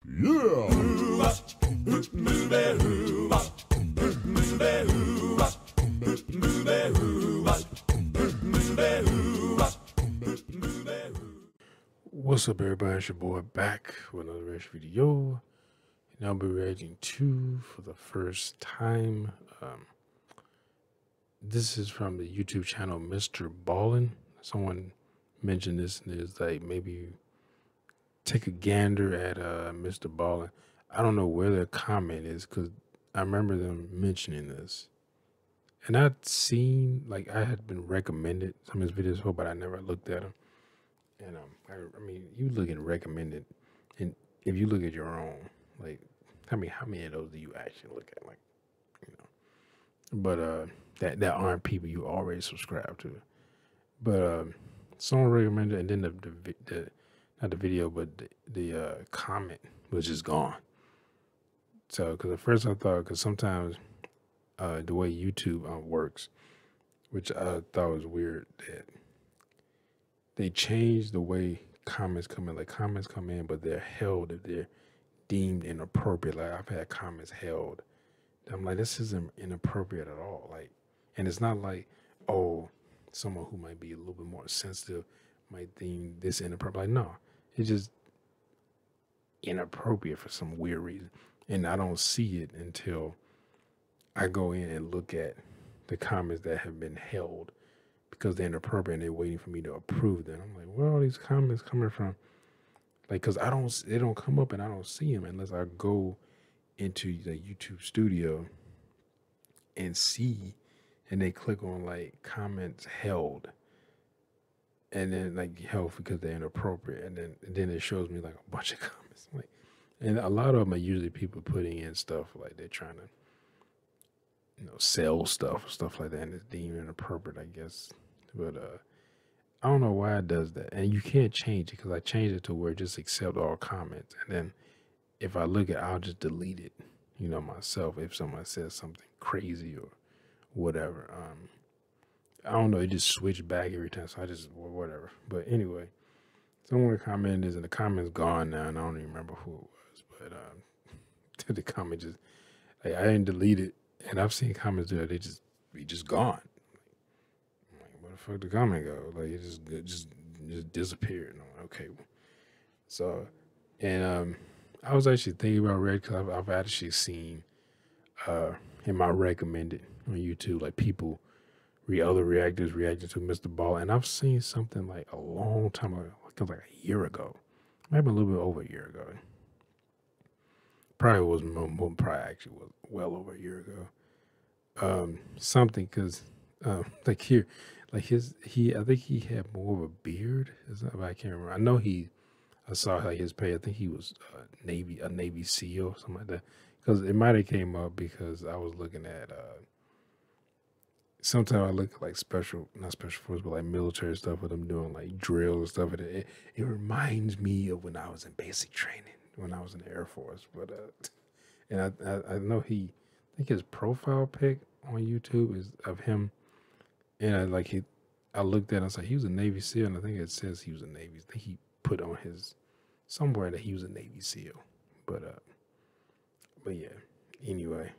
What's up, everybody? It's your boy back with another reaction video. And I'll be reacting to for the first time. This is from the YouTube channel Mr. Ballin. Someone mentioned this, and it's like maybe take a gander at Mr. Ballin. I don't know where their comment is because I remember them mentioning this. And I'd seen, like, I had been recommended some of his videos before, but I never looked at them. And I mean, you look at recommended, and if you look at your own, like, how many of those do you actually look at, like, you know? But that aren't people you already subscribe to. But someone recommended, and then the not the video, but the comment was just gone. So, because at first I thought, because sometimes the way YouTube works, which I thought was weird, that they changed the way comments come in. Like, comments come in, but they're held if they're deemed inappropriate. Like, I've had comments held. I'm like, this isn't inappropriate at all. Like, and it's not like, oh, someone who might be a little bit more sensitive might deem this inappropriate. Like, no, it's just inappropriate for some weird reason. And I don't see it until I go in and look at the comments that have been held, because they're inappropriate and they're waiting for me to approve them. I'm like, where are all these comments coming from? Like, because they don't come up and I don't see them unless I go into the YouTube studio and see, and they click on like comments held, and then like held because they're inappropriate, and then it shows me like a bunch of comments. Like, and a lot of them are usually people putting in stuff like they're trying to, you know, sell stuff like that, and it's deemed inappropriate, I guess. But I don't know why it does that, and you can't change it, because I changed it to where it just accept all comments, and then if I look at it, I'll just delete it, you know, myself if someone says something crazy or whatever. I don't know, it just switched back every time, so I just, whatever. But anyway, someone commented this, and the comment's gone now, and I don't even remember who it was, but the comment just, like, I didn't delete it, and I've seen comments there, they just gone. I'm like, where the fuck did the comment go? Like, it just disappeared. And I'm like, okay. So, and I was actually thinking about Red, because I've actually seen in my recommended on YouTube, like, people other reactors reacting to Mr. Ball, and I've seen something like a long time ago, like a year ago, maybe a little bit over a year ago. Probably was more, probably actually was well over a year ago. Something, because like here, like I think he had more of a beard. I can't remember. I know I saw like his page. I think he was a Navy SEAL or something like that. Because it might have came up because I was looking at sometimes I look at like not special force, but like military stuff with them doing like drills and stuff. And it reminds me of when I was in basic training, when I was in the Air Force. But and I know I think his profile pic on YouTube is of him, and I looked at it, and I was like, he was a Navy SEAL, and I think it says he was a Navy. I think he put on his somewhere that he was a Navy SEAL. But yeah. Anyway,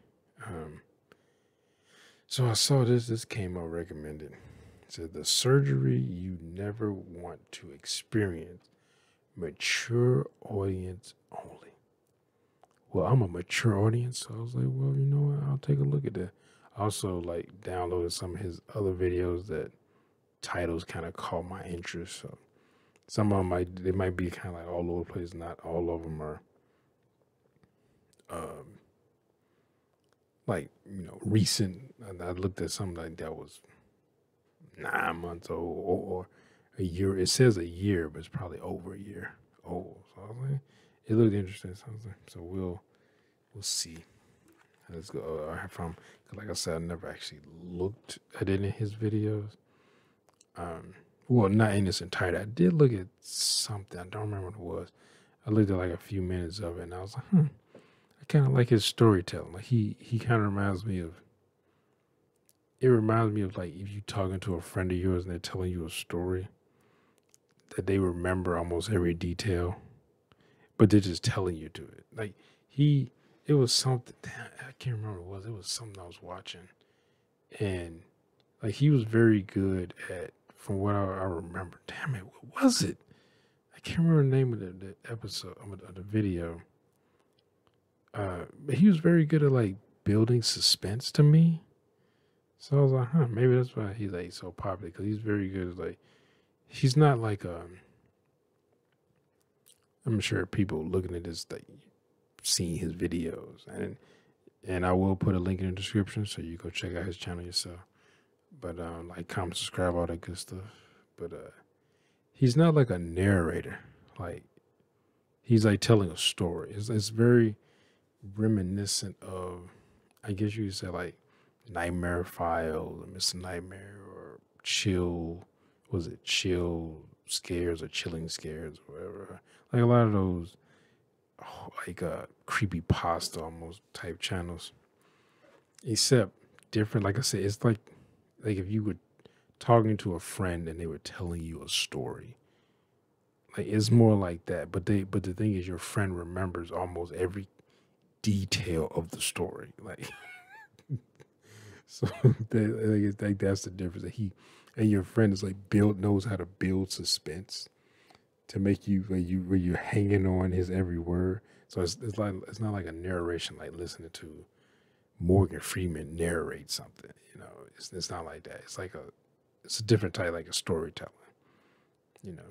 so I saw this came out recommended. It said, the surgery you never want to experience, mature audience only. Well, I'm a mature audience, so I was like, well, you know what? I'll take a look at that. I also like downloaded some of his other videos that titles kind of caught my interest. So some of them might be kind of like all over the place. Not all of them are like, you know, recent. I looked at something like that was 9 months old or a year. It says a year, but it's probably over a year old. So I was like, it looked interesting. So we'll see. Let's go. From, like I said, I never actually looked at any of his videos. Well, not in its entirety. I did look at something. I don't remember what it was. I looked at like a few minutes of it, and I was like, I kind of like his storytelling. Like he kind of reminds me of. It reminds me of like if you talking to a friend of yours and they're telling you a story that they remember almost every detail, but they're just telling you to it. Like it was something. Damn, I can't remember what it was. It was something I was watching, and like he was very good at, from what I remember. Damn it, what was it? I can't remember the name of the episode of the video. But he was very good at like building suspense to me. So I was like, huh, maybe that's why he's like so popular, because he's very good at like, he's not like I'm sure people looking at this like seeing his videos, and I will put a link in the description so you go check out his channel yourself. But like, comment, subscribe, all that good stuff. But he's not like a narrator. Like he's like telling a story. It's very reminiscent of, I guess you could say, like Nightmare Files or Mr. Nightmare or Chill. Was it Chill Scares or Chilling Scares or whatever? Like a lot of those, like creepy pasta almost type channels. Except different. Like I said, it's like if you were talking to a friend and they were telling you a story. Like it's more like that. But the thing is, your friend remembers almost every detail of the story. Like so like that's the difference. That he and your friend is like knows how to build suspense to make you where you're hanging on his every word. So it's like, it's not like a narration like listening to Morgan Freeman narrate something. You know, it's not like that. It's like it's a different type, like a storytelling. You know,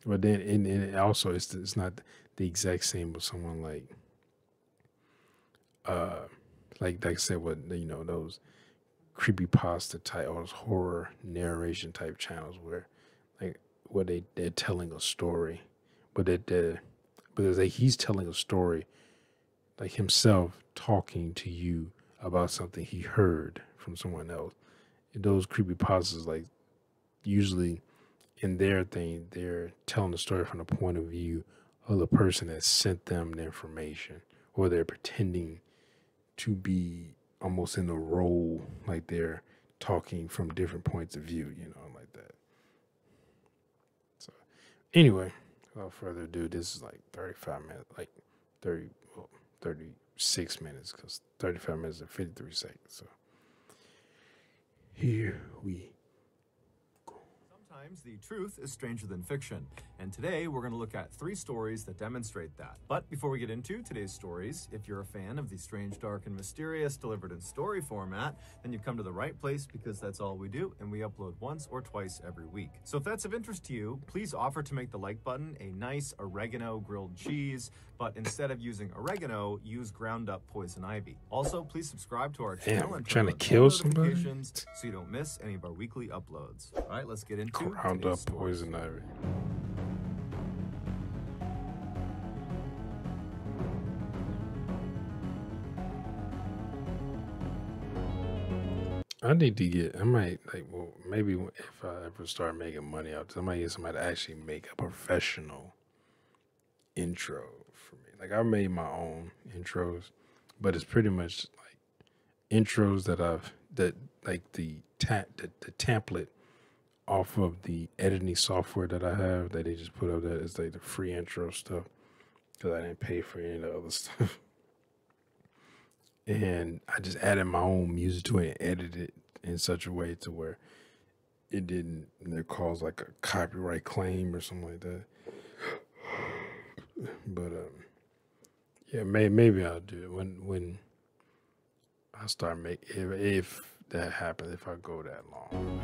but then and also it's not the exact same with someone like I said, what, you know, those creepypasta type or those horror narration type channels where they're telling a story, but it's like he's telling a story, like himself talking to you about something he heard from someone else. And those creepypastas, like usually in their thing, they're telling the story from the point of view of the person that sent them the information, or they're pretending to be almost in a role, like they're talking from different points of view, you know, like that. So anyway, without further ado, this is like 35 minutes, like 36 minutes, because 35 minutes and 53 seconds. So here we go. Sometimes the truth is stranger than fiction, and today we're going to look at 3 stories that demonstrate that. But before we get into today's stories, if you're a fan of the strange, dark, and mysterious delivered in story format, then you've come to the right place, because that's all we do, and we upload once or twice every week. So if that's of interest to you, please offer to make the like button a nice oregano grilled cheese, but instead of using oregano, use ground up poison ivy. Also, please subscribe to our channel and trying to turn on kill somebody notifications so you don't miss any of our weekly uploads. All right, let's get into ground up poison ivy. I need to get, I might, like, well, maybe if I ever start making money out, I might get somebody to actually make a professional intro for me. Like, I made my own intros, but it's pretty much like intros that like the template off of the editing software that I have that they just put up. That is like the free intro stuff, because I didn't pay for any of the other stuff. And I just added my own music to it and edited it in such a way to where it didn't cause like a copyright claim or something like that. But yeah, maybe I'll do it when I start making, if that happens, if I go that long.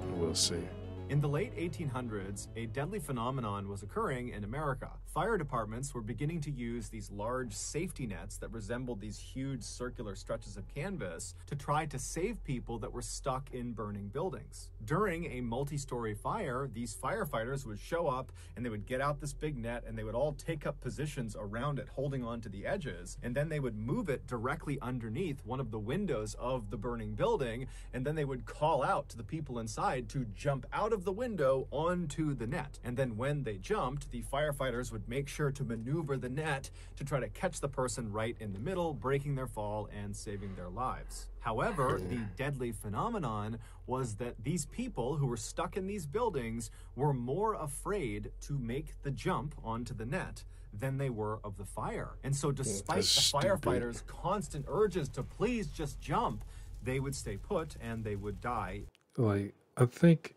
But, we'll see. In the late 1800s, a deadly phenomenon was occurring in America. Fire departments were beginning to use these large safety nets that resembled these huge circular stretches of canvas to try to save people that were stuck in burning buildings. During a multi-story fire, these firefighters would show up and they would get out this big net and they would all take up positions around it, holding on to the edges, and then they would move it directly underneath one of the windows of the burning building, and then they would call out to the people inside to jump out of the window onto the net. And then when they jumped, the firefighters would make sure to maneuver the net to try to catch the person right in the middle, breaking their fall and saving their lives. However, the deadly phenomenon was that these people who were stuck in these buildings were more afraid to make the jump onto the net than they were of the fire. And so That's despite the stupid. firefighters' constant urges to please just jump, they would stay put and they would die. Like, I think,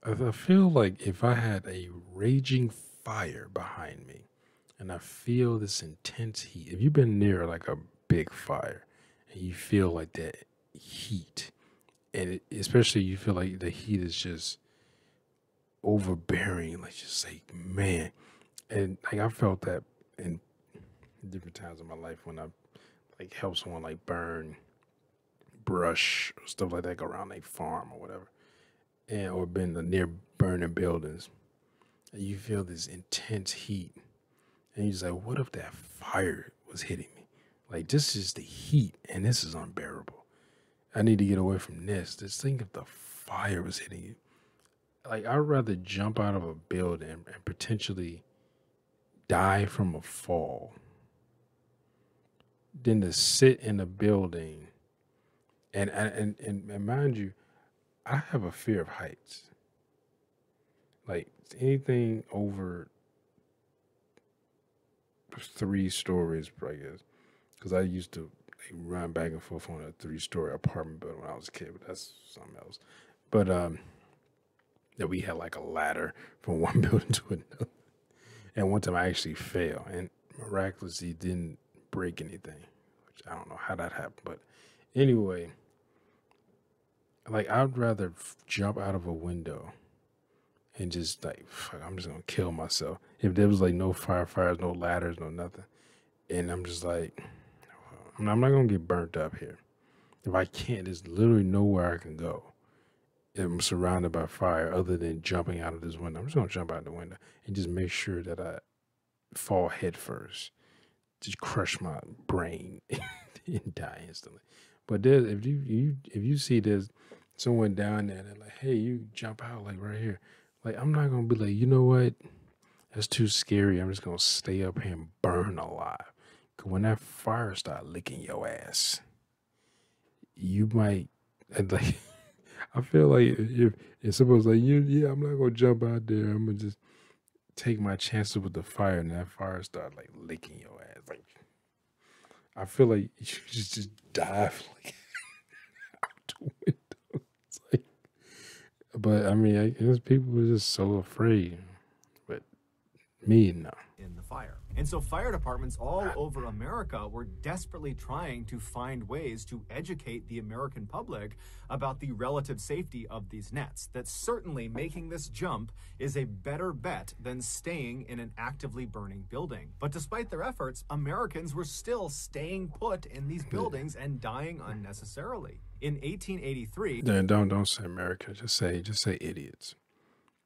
I feel like if I had a raging fire behind me and I feel this intense heat, if you've been near like a big fire and you feel like that heat, and especially you feel like the heat is just overbearing, like just like, man. And like I felt that in different times in my life when I like help someone like burn brush or stuff like that, go around a farm or whatever, and or been near burning buildings, and you feel this intense heat, and you're just like, what if that fire was hitting me? Like this is the heat, and this is unbearable. I need to get away from this. Just think if the fire was hitting you. Like I'd rather jump out of a building and potentially die from a fall than to sit in a building and mind you, I have a fear of heights. Like anything over 3 stories, I guess, because I used to like, run back and forth on a 3-story apartment building when I was a kid, but that's something else. But that we had like a ladder from one building to another, and one time I actually fell and miraculously didn't break anything, which I don't know how that happened, but anyway, like I'd rather jump out of a window and just like fuck, I'm just gonna kill myself. If there was like no firefighters, no ladders, no nothing, and I'm just like, I'm not gonna get burnt up here. If I can't, there's literally nowhere I can go. I'm surrounded by fire other than jumping out of this window. I'm just gonna jump out the window and just make sure that I fall head first, just crush my brain and die instantly. But there's if you see there's someone down there and they're like, hey, you jump out like right here. Like I'm not gonna be like, you know what? That's too scary. I'm just gonna stay up here and burn alive. Cause when that fire start licking your ass, you might like. I feel like if someone's like, yeah, I'm not gonna jump out there. I'm gonna just take my chances with the fire, and that fire start like licking your ass. Like I feel like you should just dive like out the window. It's like, but I mean, I guess people were just so afraid. But me, no. In the fire. And so fire departments all over America were desperately trying to find ways to educate the American public about the relative safety of these nets. That certainly making this jump is a better bet than staying in an actively burning building. But despite their efforts, Americans were still staying put in these buildings and dying unnecessarily. In 1883, Yeah, don't say America. Just say idiots.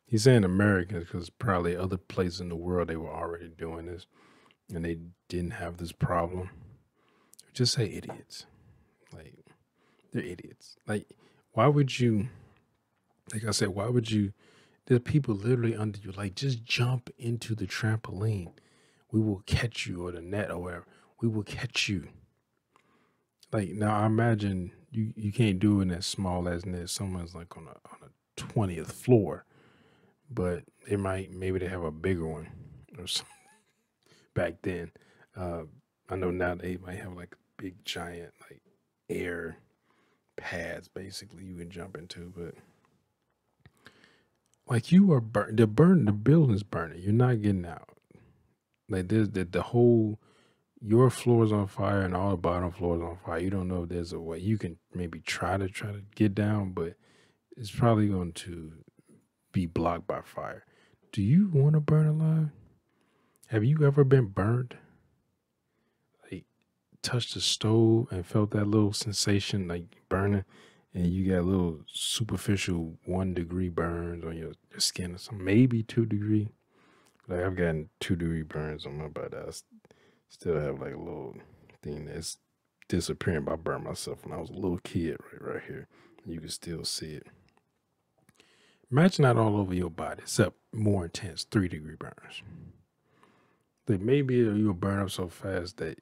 He's saying Americans because probably other places in the world they were already doing this and they didn't have this problem. Just say idiots. Like they're idiots. Like why would you? Like I said, why would you? There's people literally under you. Like just jump into the trampoline. We will catch you, or the net or whatever. We will catch you. Like now, I imagine you can't do it as small as net. Someone's like on a 20th floor, but maybe they have a bigger one or something back then. I know now they might have like big giant like air pads basically you can jump into, but like you are the building's burning. You're not getting out. Like there's the whole your floor is on fire and all the bottom floors on fire. You don't know if there's a way you can maybe try to get down, but it's probably going to be blocked by fire. Do you want to burn alive? Have you ever been burned? Like touched the stove and felt that little sensation like burning, and you got little superficial 1 degree burns on your skin or something, maybe 2 degree. Like I've gotten 2 degree burns on my body. I still have like a little thing that's disappearing. But I burned myself when I was a little kid, right here. You can still see it. Imagine that all over your body, except more intense 3 degree burns. Like maybe you'll burn up so fast that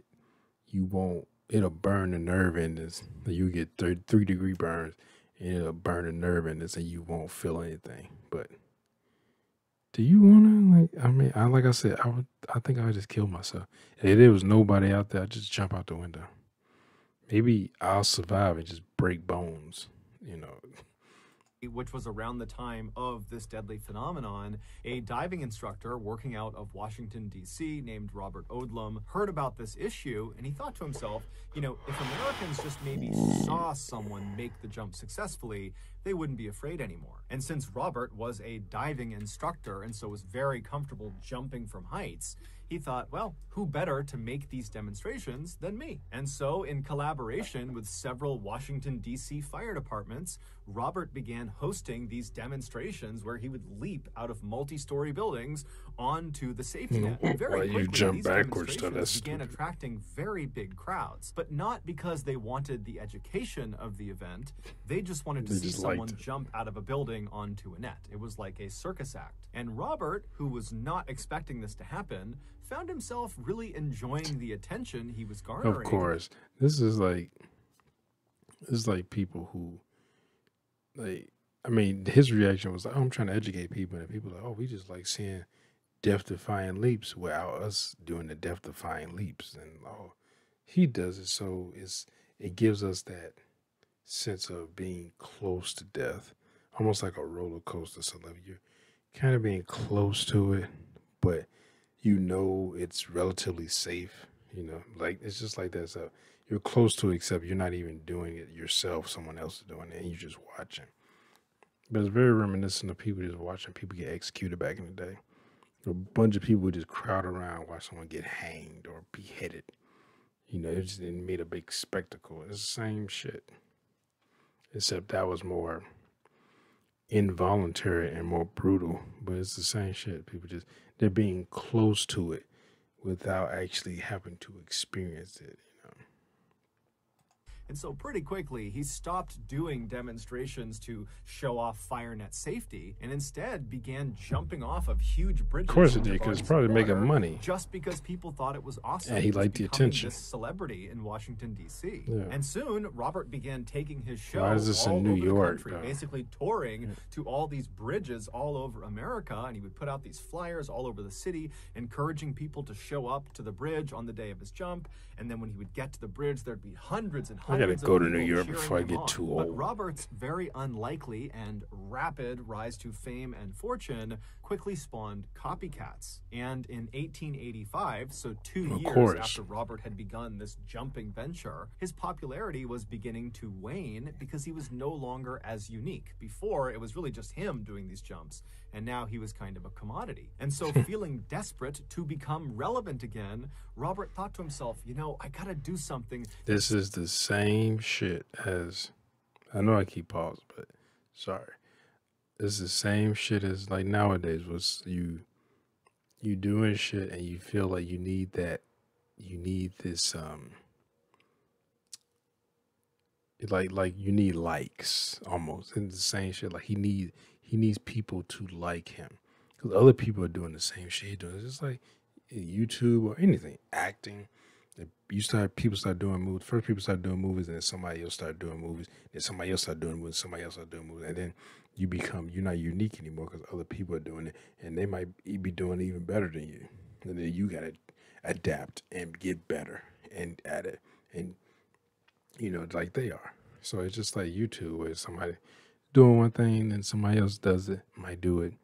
it'll burn the nerve endings. You get 3 degree burns and it'll burn the nerve endings and you won't feel anything. But do you want to I like I said, I think I would just kill myself. If there was nobody out there, I'd just jump out the window. Maybe I'll survive and just break bones. You know, which was around the time of this deadly phenomenon, a diving instructor working out of Washington, D.C., named Robert Odlum, heard about this issue and he thought to himself, if Americans just maybe saw someone make the jump successfully, they wouldn't be afraid anymore. And since Robert was a diving instructor and so was very comfortable jumping from heights, he thought, well, who better to make these demonstrations than me? And so, in collaboration with several Washington, D.C. fire departments, Robert began hosting these demonstrations where he would leap out of multi-story buildings onto the safety net. Very Why you quickly, jump these backwards, though? demonstrations That's began stupid. attracting very big crowds, but not because they wanted the education of the event. They just wanted to They see just someone liked it. jump out of a building onto a net. It was like a circus act. And Robert, who was not expecting this to happen, found himself really enjoying the attention he was garnering. Of course, this is like people who like. I mean, his reaction was like, "Oh, I'm trying to educate people," and people are like, "Oh, we just like seeing death-defying leaps without us doing the death-defying leaps," and oh, he does it, so it gives us that sense of being close to death, almost like a roller coaster. So like you're kind of being close to it, but you know it's relatively safe. Like it's just like that. So you're close to it, except you're not even doing it yourself. Someone else is doing it, and you're just watching. But it's very reminiscent of people just watching people get executed back in the day. A bunch of people would just crowd around, watch someone get hanged or beheaded. It made a big spectacle. It's the same shit, except that was more involuntary and more brutal. But it's the same shit. People they're being close to it without actually having to experience it. And so pretty quickly, he stopped doing demonstrations to show off fire net safety and instead began jumping off of huge bridges. Of course it into did, because bodies it's probably of making water money. just because people thought it was awesome. And he was liked the becoming attention. This celebrity in Washington, D.C. Yeah. And soon, Robert began taking his show Why is this all in New over York, the country, though? basically touring to all these bridges all over America. And he would put out these flyers all over the city, encouraging people to show up to the bridge on the day of his jump. And then when he would get to the bridge, there'd be hundreds and I gotta hundreds go of to people New York cheering before I him get on. too But old. Robert's very unlikely and rapid rise to fame and fortune quickly spawned copycats. And in 1885, so 2 Of years course. after Robert had begun this jumping venture, his popularity was beginning to wane because he was no longer as unique. Before, it was really just him doing these jumps, and now he was kind of a commodity. And so, feeling desperate to become relevant again, Robert thought to himself, I gotta do something. This is the same shit as, I know I keep pausing, but sorry. This is the same shit as like nowadays was you doing shit and you feel like you need this like you need likes almost. And it's the same shit, like he needs people to like him because other people are doing the same shit he's doing. It's just like YouTube or anything, acting. People start doing movies. First, people start doing movies, and then somebody else start doing movies. Then somebody else start doing movies. Somebody else start doing movies, and then you're not unique anymore because other people are doing it, and they might be doing it even better than you. And then you gotta adapt and get better and at it, and like they are. So it's just like YouTube, where somebody doing one thing, and somebody else does it, might do it,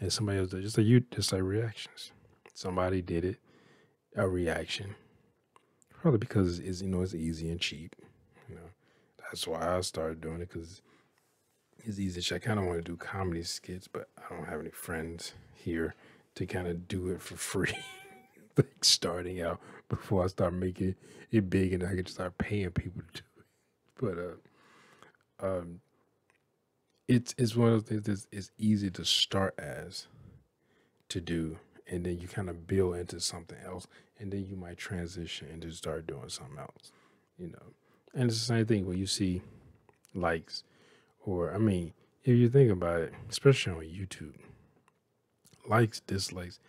and somebody else does it. Just like reactions. Somebody did it, a reaction. Probably because it's easy and cheap. That's why I started doing it, because it's easy. I kind of want to do comedy skits, but I don't have any friends here to kind of do it for free. Like starting out before I start making it big, and I can start paying people to do it. But it's one of those things that's it's easy to start as to do, and then you kind of build into something else, and then you might transition and just start doing something else, And it's the same thing when you see likes, or I mean, if you think about it, especially on YouTube, likes, dislikes,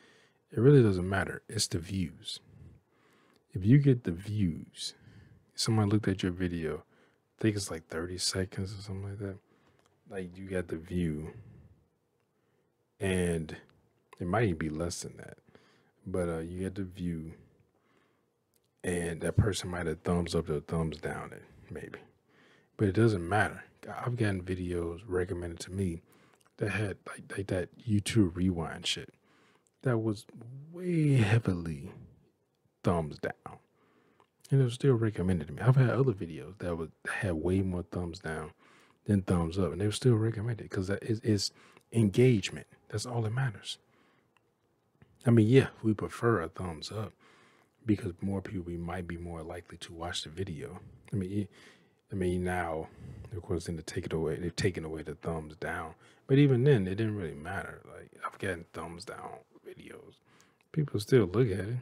it really doesn't matter. It's the views. If you get the views, someone looked at your video, I think it's like 30 seconds or something like that. Like you got the view, and It might even be less than that. But you get the view, and that person might have thumbs up or thumbs down it, maybe. But it doesn't matter. I've gotten videos recommended to me that had like that YouTube rewind shit that was way heavily thumbs down, and it was still recommended to me. I've had other videos that had way more thumbs down than thumbs up, and they were still recommended because that is engagement. That's all that matters. I mean, yeah, we prefer a thumbs up because more people might be more likely to watch the video. I mean, now, of course, then they've taken away the thumbs down. But even then, it didn't really matter. Like, I've gotten thumbs down videos. People still look at it.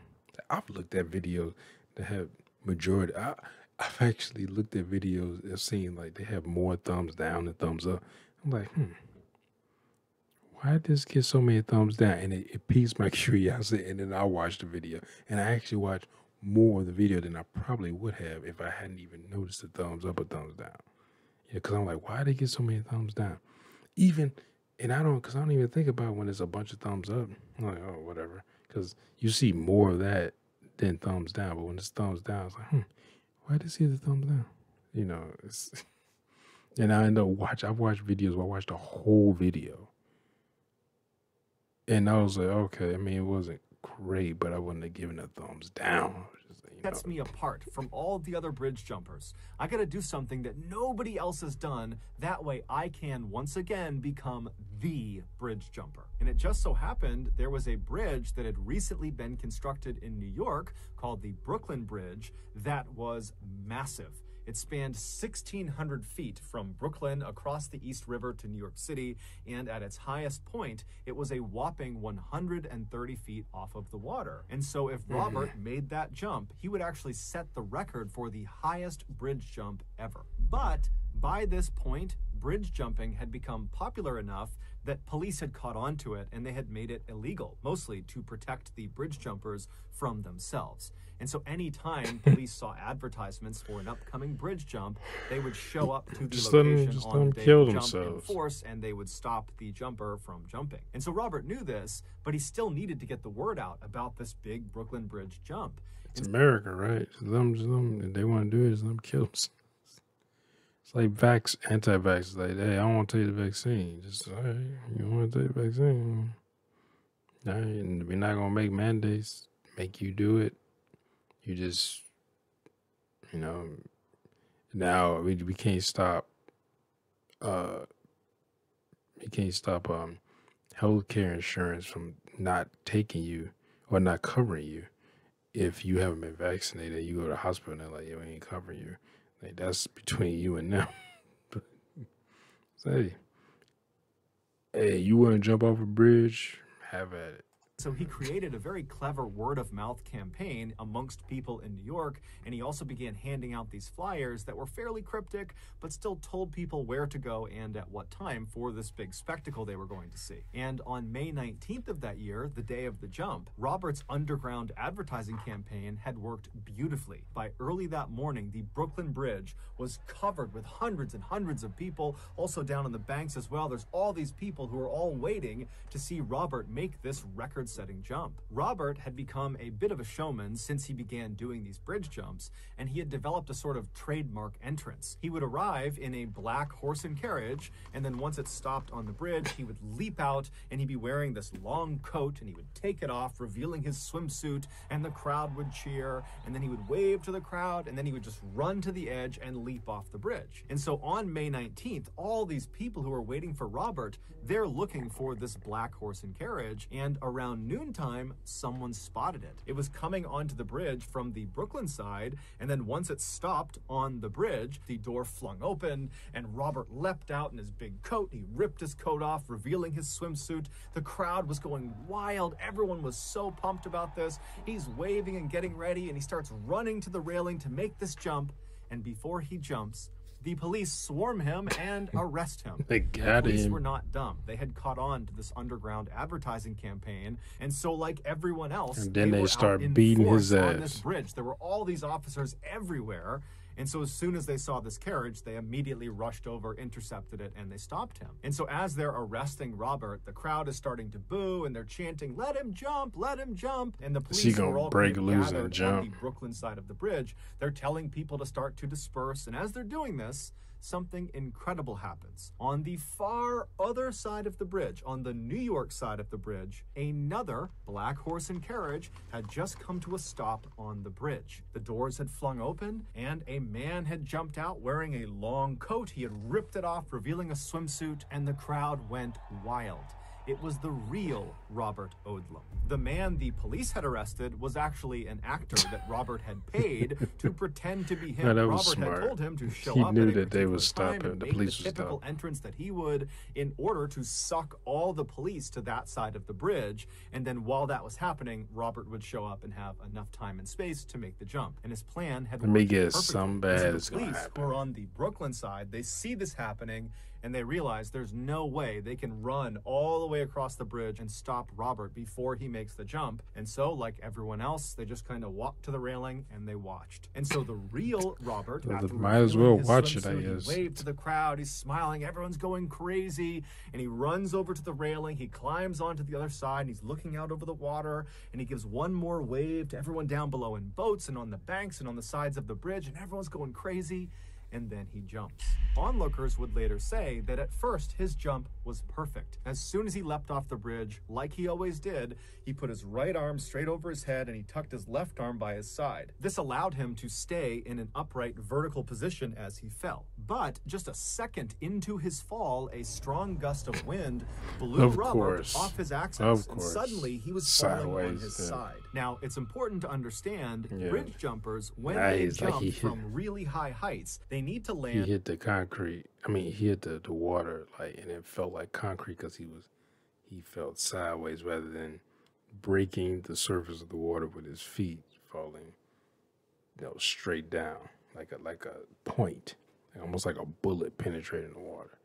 I've looked at videos that have majority. I've actually looked at videos that seem like they have more thumbs down than thumbs up. I'm like, why did this get so many thumbs down? And it piques my curiosity, and then I watch the video. And I actually watch more of the video than I probably would have if I hadn't even noticed the thumbs up or thumbs down. Yeah, because I'm like, why did they get so many thumbs down? And I don't even think about when there's a bunch of thumbs up. I'm like, oh, whatever. Because you see more of that than thumbs down. But when it's thumbs down, it's like, why did they see the thumbs down? You know, and I know I've watched videos where I watched the whole video. And I was like, okay, I mean, it wasn't great, but I wouldn't have given a thumbs down. Sets me apart from all the other bridge jumpers. I gotta do something that nobody else has done. That way I can once again become the bridge jumper. And it just so happened there was a bridge that had recently been constructed in New York called the Brooklyn Bridge that was massive. It spanned 1,600 feet from Brooklyn across the East River to New York City, and at its highest point, it was a whopping 130 feet off of the water. And so if Robert made that jump, he would actually set the record for the highest bridge jump ever. But by this point, bridge jumping had become popular enough that police had caught on to it, and they had made it illegal, mostly to protect the bridge jumpers from themselves. And so anytime police saw advertisements for an upcoming bridge jump, they would show up to the location on the day of the jump in force, and they would stop the jumper from jumping. And so Robert knew this, but he still needed to get the word out about this big Brooklyn Bridge jump. It's America, right? If they want to do it, let them kill them. It's like anti-vax. Like, hey, I don't want to take the vaccine. Just, all right, you want to take the vaccine? All right, and we're not going to make mandates, make you do it. You just, now we can't stop, healthcare insurance from not taking you or not covering you if you haven't been vaccinated. You go to the hospital and they're like, we ain't covering you. Like, that's between you and them. But say, hey, you want to jump off a bridge? Have at it. So he created a very clever word-of-mouth campaign amongst people in New York, and he also began handing out these flyers that were fairly cryptic, but still told people where to go and at what time for this big spectacle they were going to see. And on May 19th of that year, the day of the jump, Robert's underground advertising campaign had worked beautifully. By early that morning, the Brooklyn Bridge was covered with hundreds and hundreds of people, also down on the banks as well. There's all these people who are all waiting to see Robert make this record-setting jump. Robert had become a bit of a showman since he began doing these bridge jumps, and he had developed a sort of trademark entrance. He would arrive in a black horse and carriage, and then once it stopped on the bridge, he would leap out, and he'd be wearing this long coat, and he would take it off, revealing his swimsuit, and the crowd would cheer, and then he would wave to the crowd, and then he would just run to the edge and leap off the bridge. And so on May 19th, all these people who are waiting for Robert, they're looking for this black horse and carriage, and around noontime, someone spotted it. It was coming onto the bridge from the Brooklyn side, and then once it stopped on the bridge, the door flung open, and Robert leapt out in his big coat. He ripped his coat off, revealing his swimsuit. The crowd was going wild. Everyone was so pumped about this. He's waving and getting ready, and he starts running to the railing to make this jump, and before he jumps, the police swarm him and arrest him. They got him. The police him. were not dumb. They had caught on to this underground advertising campaign, and so like everyone else, and then they were start out in beating force his on ass. this bridge. There were all these officers everywhere, And so as soon as they saw this carriage, they immediately rushed over, intercepted it, and they stopped him. And so as they're arresting Robert, the crowd is starting to boo, and they're chanting, "Let him jump, let him jump." And the police were all break kind of loose gathered and jump on the Brooklyn side of the bridge. They're telling people to start to disperse. And as they're doing this, something incredible happens. On the far other side of the bridge, on the New York side of the bridge, another black horse and carriage had just come to a stop on the bridge. The doors had flung open, and a man had jumped out wearing a long coat. He had ripped it off, revealing a swimsuit, and the crowd went wild. It was the real Robert Odlum. The man the police had arrested was actually an actor that Robert had paid to pretend to be him. No, that was Robert smart. had told him to show He up knew at a that they would particular stop time him. and The make police the would typical stop. entrance that he would in order to suck all the police to that side of the bridge. And then while that was happening, Robert would show up and have enough time and space to make the jump. And his plan had Let me worked guess, perfectly. something And bad so is the gonna police happen. who are on the Brooklyn side, they see this happening, and they realize there's no way they can run all the way across the bridge and stop Robert before he makes the jump. And so, like everyone else, they just kind of walked to the railing and they watched. And so the real Robert, Well, after might as revealing well his watch it, I swimsuit, guess. he waved to the crowd, he's smiling, everyone's going crazy, and he runs over to the railing, he climbs onto the other side, and he's looking out over the water, and he gives one more wave to everyone down below in boats and on the banks and on the sides of the bridge, and everyone's going crazy. And then he jumps. Onlookers would later say that at first his jump was perfect. As soon as he leapt off the bridge, like he always did, he put his right arm straight over his head and he tucked his left arm by his side. This allowed him to stay in an upright vertical position as he fell. But just a second into his fall, a strong gust of wind blew Robert off his axis, and suddenly he was falling on his side. Now, it's important to understand bridge jumpers, when they jump from really high heights, they need to land. He hit the concrete. I mean, he hit the water, like, and it felt like concrete because he felt sideways rather than breaking the surface of the water with his feet, falling, straight down like a point, almost like a bullet penetrating the water.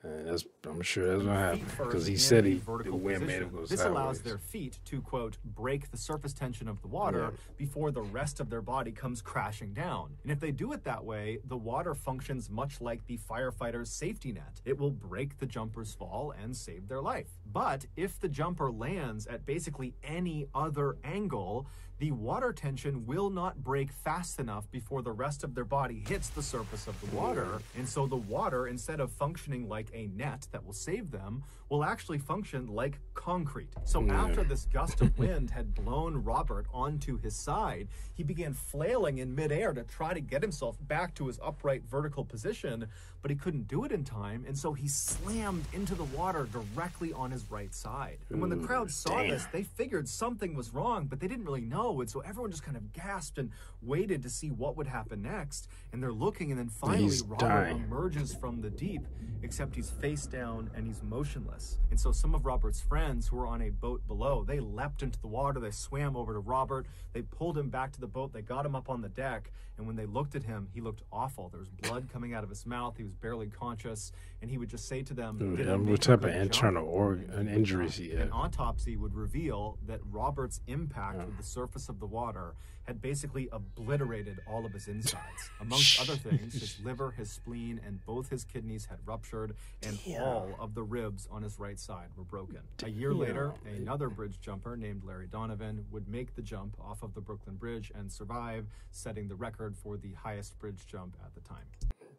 And I'm sure that's what happened because he said the wind made him go sideways. This allows their feet to, quote, break the surface tension of the water before the rest of their body comes crashing down. And if they do it that way, the water functions much like the firefighter's safety net. It will break the jumper's fall and save their life. But if the jumper lands at basically any other angle, the water tension will not break fast enough before the rest of their body hits the surface of the water. And so the water, instead of functioning like a net that will save them, will actually function like concrete. So after this gust of wind had blown Robert onto his side, he began flailing in midair to try to get himself back to his upright vertical position, but he couldn't do it in time, and so he slammed into the water directly on his right side. And when the crowd saw this, they figured something was wrong, but they didn't really know, and so everyone just kind of gasped and waited to see what would happen next. And they're looking, and then finally Robert emerges from the deep, except he's face down and he's motionless. And so some of Robert's friends who were on a boat below, they leapt into the water, they swam over to Robert, they pulled him back to the boat, they got him up on the deck, and when they looked at him, he looked awful. There was blood coming out of his mouth, he was barely conscious, and he would just say to them, what type of internal organ injuries he had? An autopsy would reveal that Robert's impact with the surface of the water had basically obliterated all of his insides. Amongst other things, his liver, his spleen, and both his kidneys had ruptured, and all of the ribs on his right side were broken. A year later, another bridge jumper named Larry Donovan would make the jump off of the Brooklyn Bridge and survive, setting the record for the highest bridge jump at the time.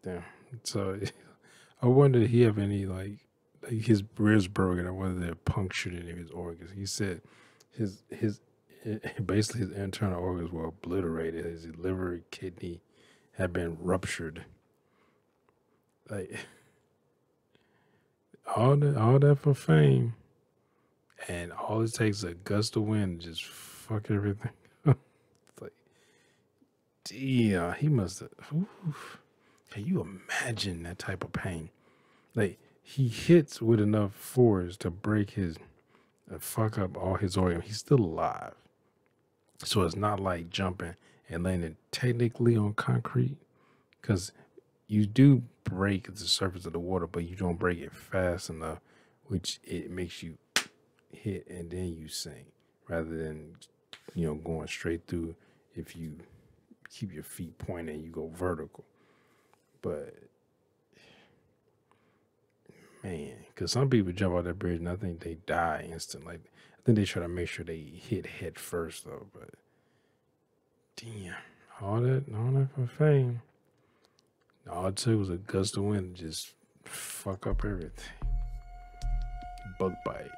Damn. So I wonder if he have any like his ribs broken or whether they're punctured any of his organs. He said his basically his internal organs were obliterated. His liver, kidney had been ruptured. Like all that for fame, and all it takes is a gust of wind to just fuck everything up. It's like, damn, he must have. Can you imagine that type of pain? Like he hits with enough force to break his, fuck up all his organs. He's still alive. So it's not like jumping and landing technically on concrete, because you do break the surface of the water, but you don't break it fast enough, which it makes you hit and then you sink, rather than going straight through. If you keep your feet pointed and you go vertical. But man, because some people jump off that bridge and I think they die instant. Like I think they try to make sure they hit head first though. But damn, all that for fame. All it took was a gust of wind to just fuck up everything. Bug bite.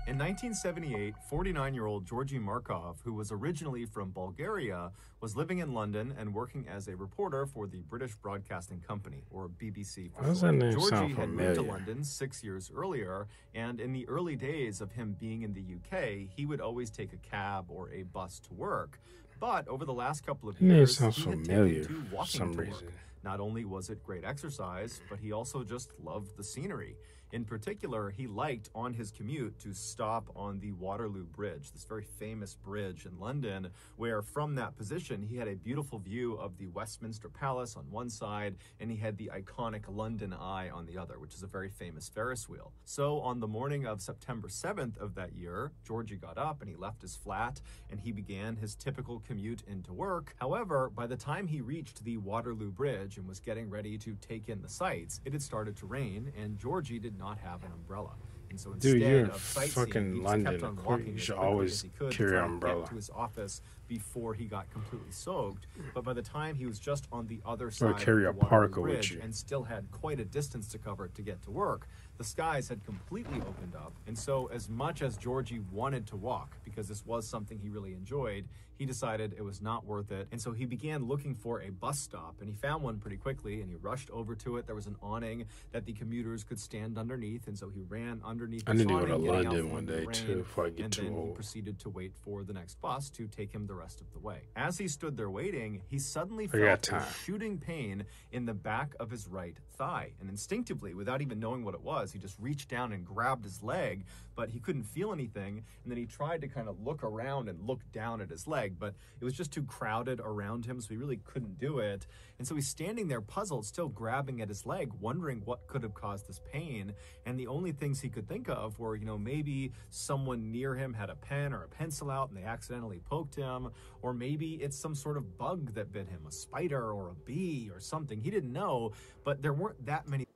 In 1978, 49-year-old Georgy Markov, who was originally from Bulgaria, was living in London and working as a reporter for the British Broadcasting Company, or BBC for Why does that short. name Georgy sound had moved to familiar? London 6 years earlier, and in the early days of him being in the UK, he would always take a cab or a bus to work. But over the last couple of That name years, sounds he had familiar taken to for walking some to work. reason. Not only was it great exercise, but he also just loved the scenery. In particular, he liked on his commute to stop on the Waterloo Bridge, this very famous bridge in London, where from that position he had a beautiful view of the Westminster Palace on one side, and he had the iconic London Eye on the other, which is a very famous Ferris wheel. So on the morning of September 7th of that year, Georgy got up and he left his flat and he began his typical commute into work. However, by the time he reached the Waterloo Bridge and was getting ready to take in the sights, it had started to rain and Georgy did not have an umbrella. And so instead Dude, you're in of sightseeing, fucking he just London. kept on Of course, walking you as should quickly always as he could to carry try an and umbrella. get to his office before he got completely soaked. But by the time he was just on the other Or side carry of a the Waterloo parka with Bridge you. and still had quite a distance to cover to get to work, the skies had completely opened up. And so as much as Georgy wanted to walk, because this was something he really enjoyed, he decided it was not worth it. And so he began looking for a bus stop, and he found one pretty quickly, and he rushed over to it. There was an awning that the commuters could stand underneath, and so he ran underneath I this need to go awning, to getting out London from one under the day rain, too before I get and too then he old. proceeded to wait for the next bus to take him the rest of the way. As he stood there waiting, he suddenly I got felt a time. shooting pain in the back of his right thigh. And instinctively, without even knowing what it was, he just reached down and grabbed his leg, but he couldn't feel anything. And then he tried to kind of look around and look down at his leg, but it was just too crowded around him, so he really couldn't do it. And so he's standing there puzzled, still grabbing at his leg, wondering what could have caused this pain. And the only things he could think of were, maybe someone near him had a pen or a pencil out and they accidentally poked him, or maybe it's some sort of bug that bit him, a spider or a bee or something. He didn't know, but there weren't that many.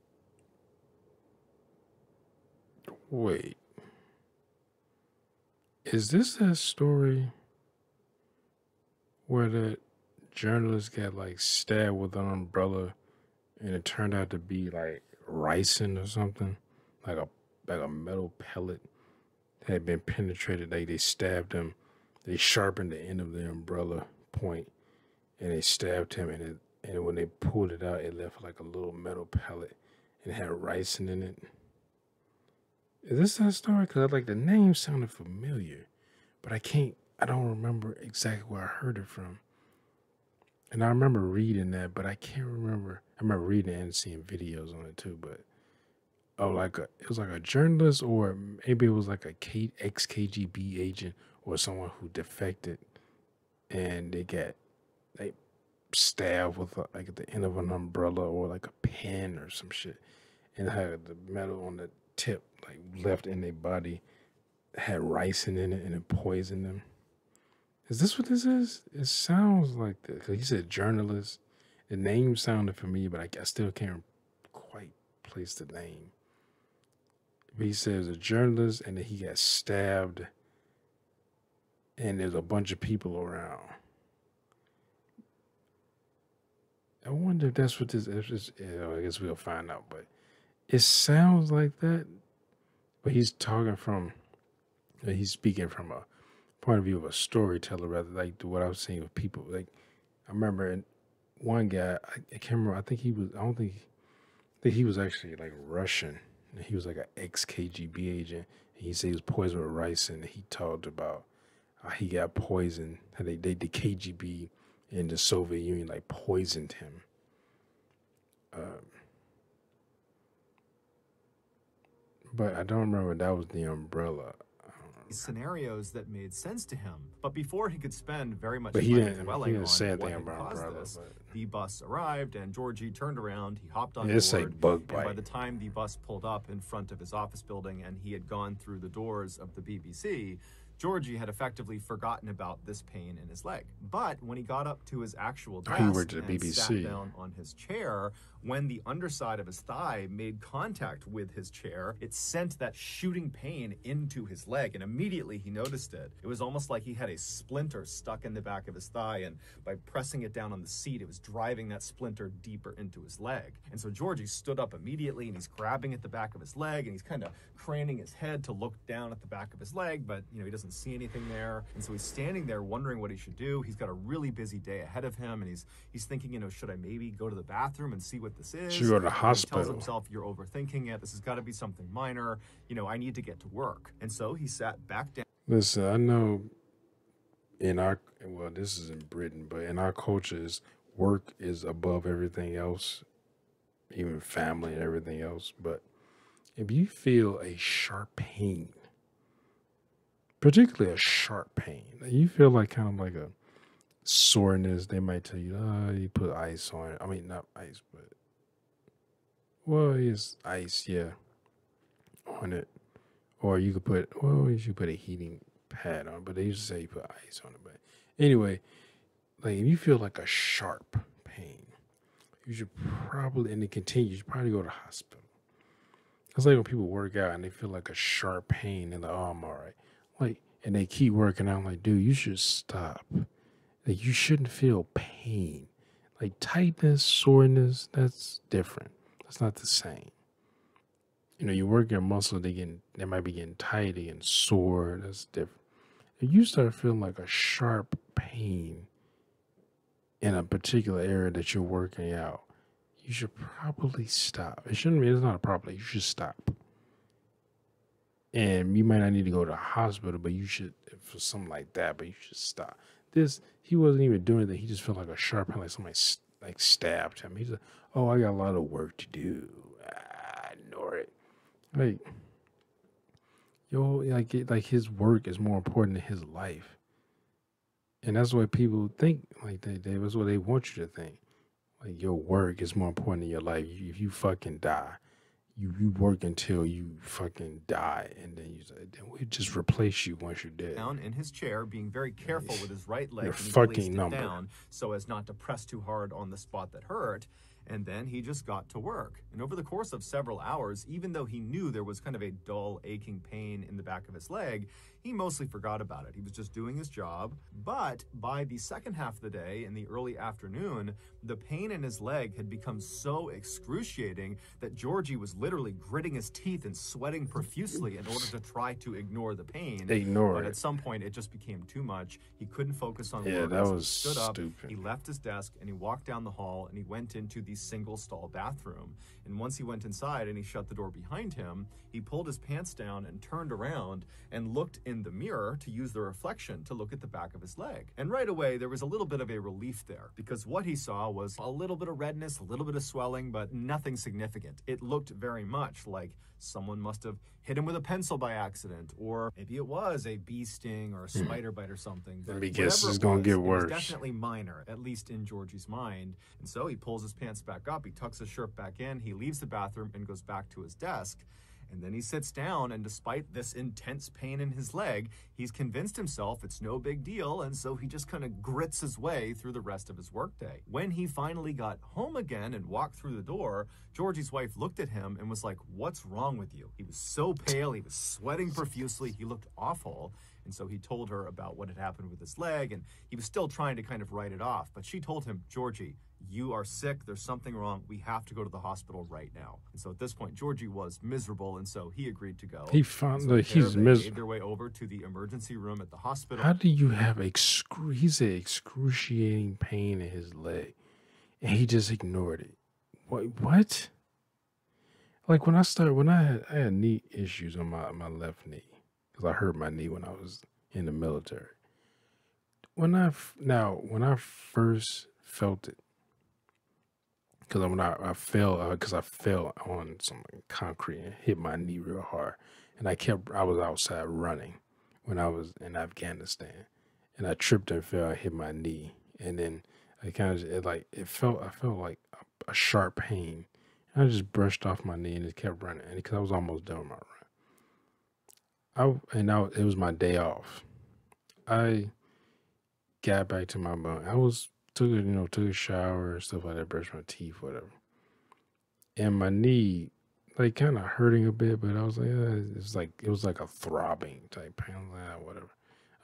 Wait. Is this that story where that journalist got like stabbed with an umbrella and it turned out to be like ricin or something? Like a metal pellet had been penetrated. They stabbed him. They sharpened the end of the umbrella point and they stabbed him, and when they pulled it out, it left like a little metal pellet and it had ricin in it. Is this that story? Because like the name sounded familiar, but I don't remember exactly where I heard it from. And I remember reading that, but I can't remember. I remember reading it and seeing videos on it too, but it was like a journalist, or maybe it was like a ex-KGB agent or someone who defected and they stabbed with like at the end of an umbrella or like a pen or some shit, and it had the metal on the tip like left in their body, had ricin in it, and it poisoned them. Is this what this is? It sounds like this. Cause he said journalist. The name sounded familiar, but I still can't quite place the name. But he says a journalist, and then he got stabbed, and there's a bunch of people around. I wonder if that's what this is. I guess we'll find out, but it sounds like that. But he's speaking from a point of view of a storyteller, rather like what I was seeing with people. Like I remember one guy, I can't remember. I think he was actually like Russian. And he was like an ex-KGB agent. And he said he was poisoned with ricin. And he talked about how he got poisoned. How the KGB in the Soviet Union like poisoned him. But I don't remember that was the umbrella. Scenarios that made sense to him, but before he could spend very much But time he didn't dwelling on say what anything had about caused umbrella. this, But the bus arrived and Georgy turned around. He hopped on it's board, like bug and by bite. the time the bus pulled up in front of his office building and he had gone through the doors of the BBC, Georgie had effectively forgotten about this pain in his leg. But when he got up to his actual Oh, he desk worked at the and sat BBC. down on his chair, when the underside of his thigh made contact with his chair, it sent that shooting pain into his leg, and immediately he noticed it. It was almost like he had a splinter stuck in the back of his thigh, and by pressing it down on the seat, it was driving that splinter deeper into his leg. And so Georgie stood up immediately, and he's grabbing at the back of his leg, and he's kind of craning his head to look down at the back of his leg, but he doesn't see anything there. And so he's standing there wondering what he should do. He's got a really busy day ahead of him, and he's thinking, should I maybe go to the bathroom and see what this is? Should go to the He hospital. tells himself, you're overthinking it. This has got to be something minor. I need to get to work. And so he sat back down. Listen, I know this is in Britain, but in our cultures, work is above everything else, even family and everything else. But if you feel a sharp pain, particularly a sharp pain, you feel like kind of like a soreness, they might tell you, you put ice on it. I mean, not ice, but it's ice, yeah, on it. Or you should put a heating pad on, but they used to say you put ice on it. But anyway, like if you feel like a sharp pain, you should probably, and it continues, you should probably go to the hospital. It's like when people work out and they feel like a sharp pain and they're like, oh, I'm all right. Like, and they keep working out. I'm like, dude, you should stop. Like, you shouldn't feel pain. Like tightness, soreness, that's different. That's not the same. You work your muscles, they might be getting tight, they getting sore. That's different. If you start feeling like a sharp pain in a particular area that you're working out, you should probably stop. It's not a problem. You should stop. And you might not need to go to the hospital, but you should, for something like that, but you should stop. He wasn't even doing that. He just felt like a sharp pain, like somebody stabbed him. He's like, oh, I got a lot of work to do. Ignore it. Like, like his work is more important than his life. And that's what people think. Like, that's what they want you to think. Like, your work is more important than your life. If you fucking die, you work until you fucking die, and then we just replace you once you're dead. Down in his chair, being very careful with his right leg. Your and he fucking placed it number. down so as not to press too hard on the spot that hurt. And then he just got to work. And over the course of several hours, even though he knew there was kind of a dull, aching pain in the back of his leg, he mostly forgot about it. He was just doing his job. But by the second half of the day, in the early afternoon, the pain in his leg had become so excruciating that Georgie was literally gritting his teeth and sweating profusely in order to try to ignore the pain. But at some point, it just became too much. He couldn't focus on work. Yeah, that So was he stood up, stupid. he left his desk, and he walked down the hall, and he went into the single stall bathroom. And once he went inside and he shut the door behind him, he pulled his pants down and turned around and looked in the mirror to use the reflection to look at the back of his leg. And right away, there was a little bit of a relief there, because what he saw was a little bit of redness, a little bit of swelling, but nothing significant. It looked very much like someone must have hit him with a pencil by accident, or maybe it was a bee sting or a spider bite or something. But guess it's gonna get worse. It was definitely minor, at least in Georgie's mind. And so he pulls his pants back up, he tucks his shirt back in, he leaves the bathroom and goes back to his desk. And then he sits down, and despite this intense pain in his leg, he's convinced himself it's no big deal, and so he just kind of grits his way through the rest of his workday. When he finally got home again and walked through the door, Georgie's wife looked at him and was like, "What's wrong with you?" He was so pale, he was sweating profusely, he looked awful. And so he told her about what had happened with his leg, and he was still trying to kind of write it off. But she told him, "Georgie, you are sick, there's something wrong, we have to go to the hospital right now." And so at this point, Georgie was miserable, and so he agreed to go. He found that They made their way over to the emergency room at the hospital. How do you have he said excruciating pain in his leg, and he just ignored it? What? Like when I had knee issues on my left knee, because I hurt my knee when I was in the military. When I first felt it, because I fell on some concrete and hit my knee real hard, and I was outside running when I was in Afghanistan, and I tripped and fell and hit my knee, and then I felt like a sharp pain. And I just brushed off my knee and just kept running, and because I was almost done with my run. It was my day off, I got back to my bunk. I was took a shower and stuff like that, brushed my teeth, whatever. And my knee like kind of hurting a bit, but I was like, it was like a throbbing type pain, whatever.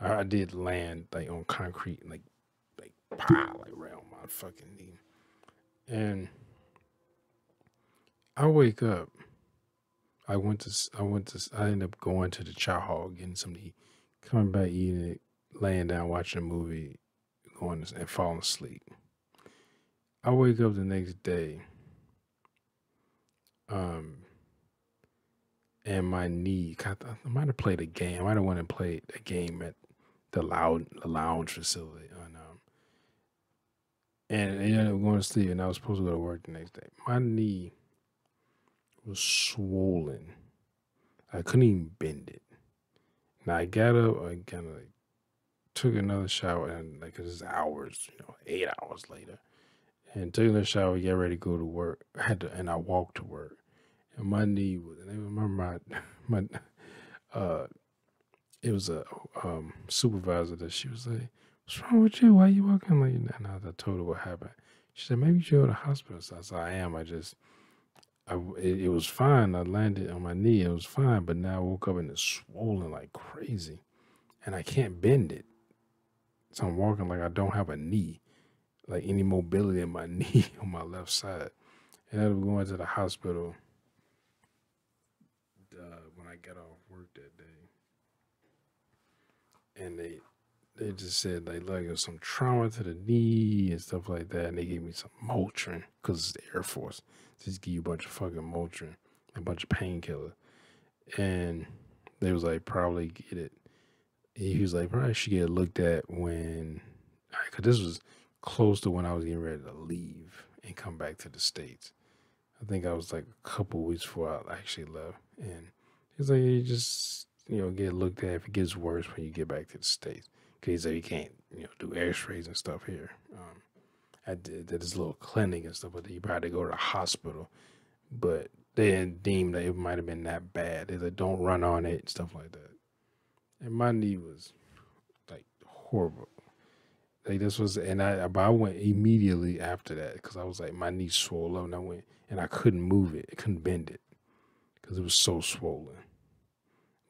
I did land like on concrete, like pow, like right on my fucking knee. And I wake up. I ended up going to the chow hall, getting something to eat, coming back eating it, laying down watching a movie, and falling asleep. I wake up the next day, um, and my knee. I might have played a game. I might have went and played a game at the lounge facility, and I ended up going to sleep. And I was supposed to go to work the next day. My knee was swollen. I couldn't even bend it. Now I got up. I kind of like took another shower, and like it was hours, 8 hours later, and took another shower, get ready to go to work. And I walked to work, and my knee was. And I remember my it was a supervisor that she was like, "What's wrong with you? Why you walking like that?" And I told her what happened. She said, "Maybe you should go to the hospital." So I said, "I am. It was fine. I landed on my knee. It was fine, but now I woke up and it's swollen like crazy, and I can't bend it. So I'm walking like I don't have a knee, like any mobility in my knee on my left side." And I ended up going to the hospital when I got off work that day, and they just said like, look, there's some trauma to the knee and stuff like that, and they gave me some Motrin because it's the Air Force. Just give you a bunch of fucking Motrin, a bunch of painkiller, and they was like, probably get it. He was like, probably should get it looked at when, because this was close to when I was getting ready to leave and come back to the States. I think I was like a couple weeks before I actually left, and he's like, you just get looked at if it gets worse when you get back to the States. Because he said you can't do X-rays and stuff here. I did this little clinic and stuff, but you probably go to the hospital. But they didn't deem that it might have been that bad. They like, don't run on it and stuff like that. And my knee was like horrible. Like this was, but I went immediately after that because I was like, my knee swole up, and I went and I couldn't move it, I couldn't bend it because it was so swollen.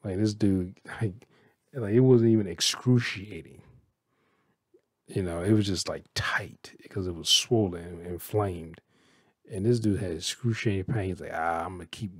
Like this dude, like it wasn't even excruciating. It was just like tight because it was swollen and inflamed. And this dude had excruciating pain. He's like, I'm gonna keep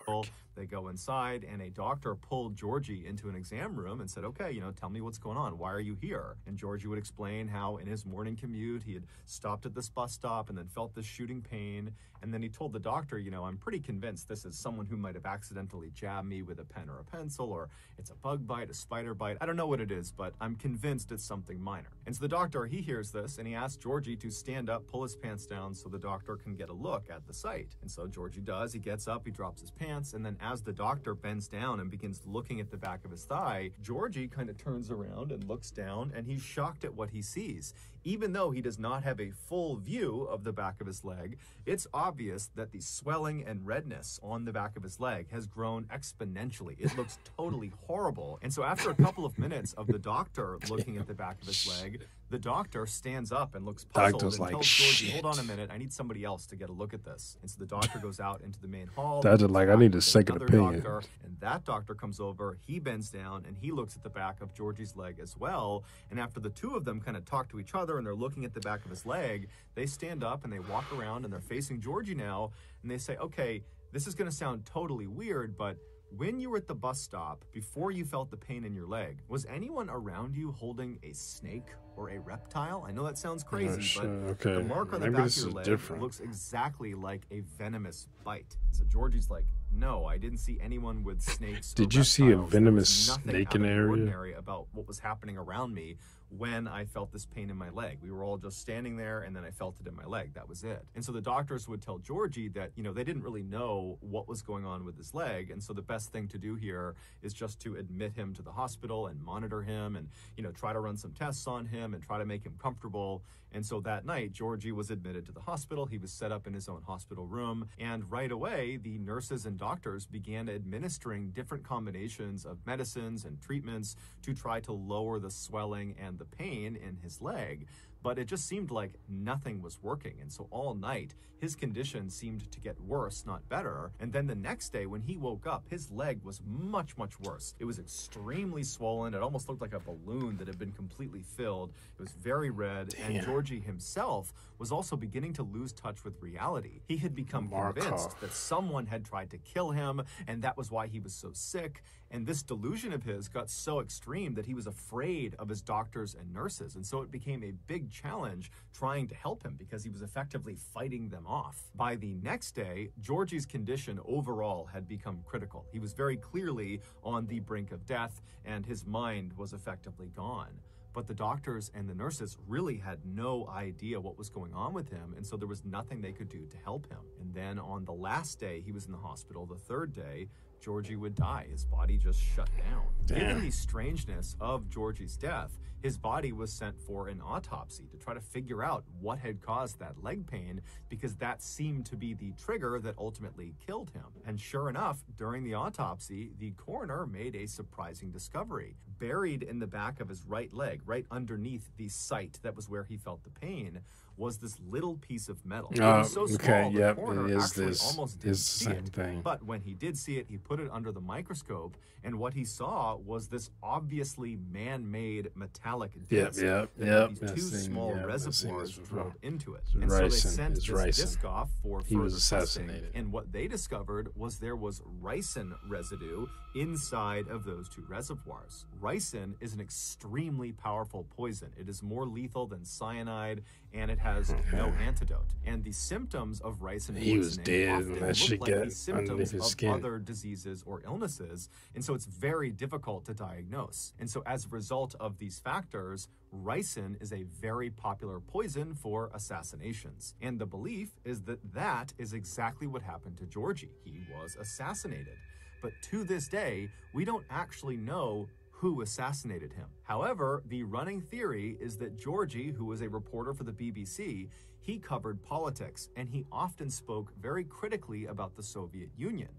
working. They go inside, and a doctor pulled Georgie into an exam room and said, okay, tell me what's going on. Why are you here? And Georgie would explain how in his morning commute, he had stopped at this bus stop and then felt this shooting pain. And then he told the doctor, I'm pretty convinced this is someone who might have accidentally jabbed me with a pen or a pencil, or it's a bug bite, a spider bite. I don't know what it is, but I'm convinced it's something minor. And so the doctor, he hears this, and he asks Georgie to stand up, pull his pants down so the doctor can get a look at the site. And so Georgie does. He gets up, he drops his pants, and then as the doctor bends down and begins looking at the back of his thigh, Georgie kind of turns around and looks down, and he's shocked at what he sees. Even though he does not have a full view of the back of his leg, it's obvious that the swelling and redness on the back of his leg has grown exponentially. It looks totally horrible. And so after a couple of minutes of the doctor looking at the back of his leg, the doctor stands up and looks puzzled Doctor's and like, tells Georgie, shit. hold on a minute, I need somebody else to get a look at this. And so the doctor goes out into the main hall. Doctor's like, I need a second opinion. Doctor, and that doctor comes over, he bends down, and he looks at the back of Georgie's leg as well. And after the two of them kind of talk to each other and they're looking at the back of his leg, they stand up and they walk around and they're facing Georgie now, and they say, okay, this is going to sound totally weird, but when you were at the bus stop, before you felt the pain in your leg, was anyone around you holding a snake or a reptile? I know that sounds crazy, but the mark on the back of your leg looks exactly like a venomous bite. So Georgie's like, no, I didn't see anyone with snakes. Did you see a venomous snake in the area? Ordinary about what was happening around me. when I felt this pain in my leg. We were all just standing there, and then I felt it in my leg. That was it. And so the doctors would tell Georgie that, they didn't really know what was going on with his leg. And so the best thing to do here is just to admit him to the hospital and monitor him and, try to run some tests on him and try to make him comfortable. And so that night, Georgie was admitted to the hospital. He was set up in his own hospital room. And right away, the nurses and doctors began administering different combinations of medicines and treatments to try to lower the swelling and the pain in his leg. But it just seemed like nothing was working. And so all night, his condition seemed to get worse, not better. And then the next day, when he woke up, his leg was much, much worse. It was extremely swollen. It almost looked like a balloon that had been completely filled. It was very red. Damn. And Georgie himself was also beginning to lose touch with reality. He had become convinced that someone had tried to kill him, and that was why he was so sick. And this delusion of his got so extreme that he was afraid of his doctors and nurses. And so it became a big challenge trying to help him because he was effectively fighting them off. By the next day, Georgie's condition overall had become critical. He was very clearly on the brink of death, and his mind was effectively gone. But the doctors and the nurses really had no idea what was going on with him, and so there was nothing they could do to help him. And then on the last day he was in the hospital, the third day, Georgie would die. His body just shut down. Damn. Given the strangeness of Georgie's death, his body was sent for an autopsy to try to figure out what had caused that leg pain, because that seemed to be the trigger that ultimately killed him. And sure enough, during the autopsy, the coroner made a surprising discovery. Buried in the back of his right leg, right underneath the site that was where he felt the pain, was this little piece of metal. It was so small, the coroner actually almost didn't see it. But when he did see it, he put it under the microscope, and what he saw was this obviously man-made metallic disc that had these two small reservoirs drilled into it. And so they sent this disc off for further testing, and what they discovered was there was ricin residue inside of those two reservoirs. Ricin is an extremely powerful poison. It is more lethal than cyanide, and it has no antidote. And the symptoms of ricin poisoning often look like the symptoms of other diseases or illnesses, and so it's very difficult to diagnose. And so as a result of these factors, ricin is a very popular poison for assassinations. And the belief is that that is exactly what happened to Georgie. He was assassinated. But to this day, we don't actually know who assassinated him. However, the running theory is that Georgie, who was a reporter for the BBC, he covered politics, and he often spoke very critically about the Soviet Union.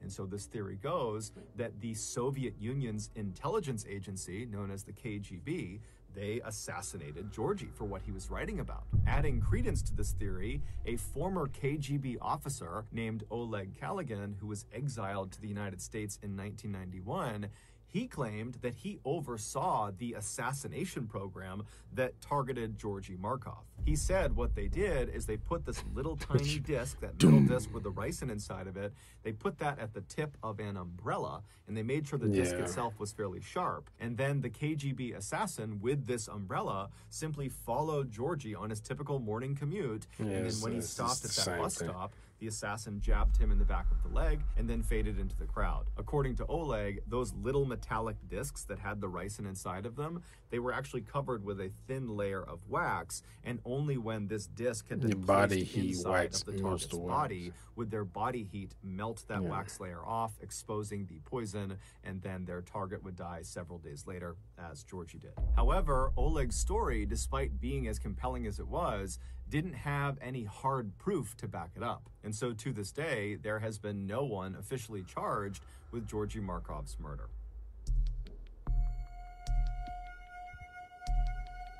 And so this theory goes that the Soviet Union's intelligence agency, known as the KGB, they assassinated Georgie for what he was writing about. Adding credence to this theory, a former KGB officer named Oleg Kaligan, who was exiled to the United States in 1991, he claimed that he oversaw the assassination program that targeted Georgy Markov. He said what they did is they put this little tiny disc, that metal disc with the ricin inside of it, they put that at the tip of an umbrella, and they made sure the disc itself was fairly sharp. And then the KGB assassin with this umbrella simply followed Georgie on his typical morning commute, and then when he stopped at that bus stop, the assassin jabbed him in the back of the leg and then faded into the crowd. According to Oleg, those little metallic discs that had the ricin inside of them, they were actually covered with a thin layer of wax, and only when this disc had been placed inside of the target's body would their body heat melt that wax layer off, exposing the poison, and then their target would die several days later, as Georgie did. However, Oleg's story, despite being as compelling as it was, didn't have any hard proof to back it up. And so to this day, there has been no one officially charged with Georgy Markov's murder.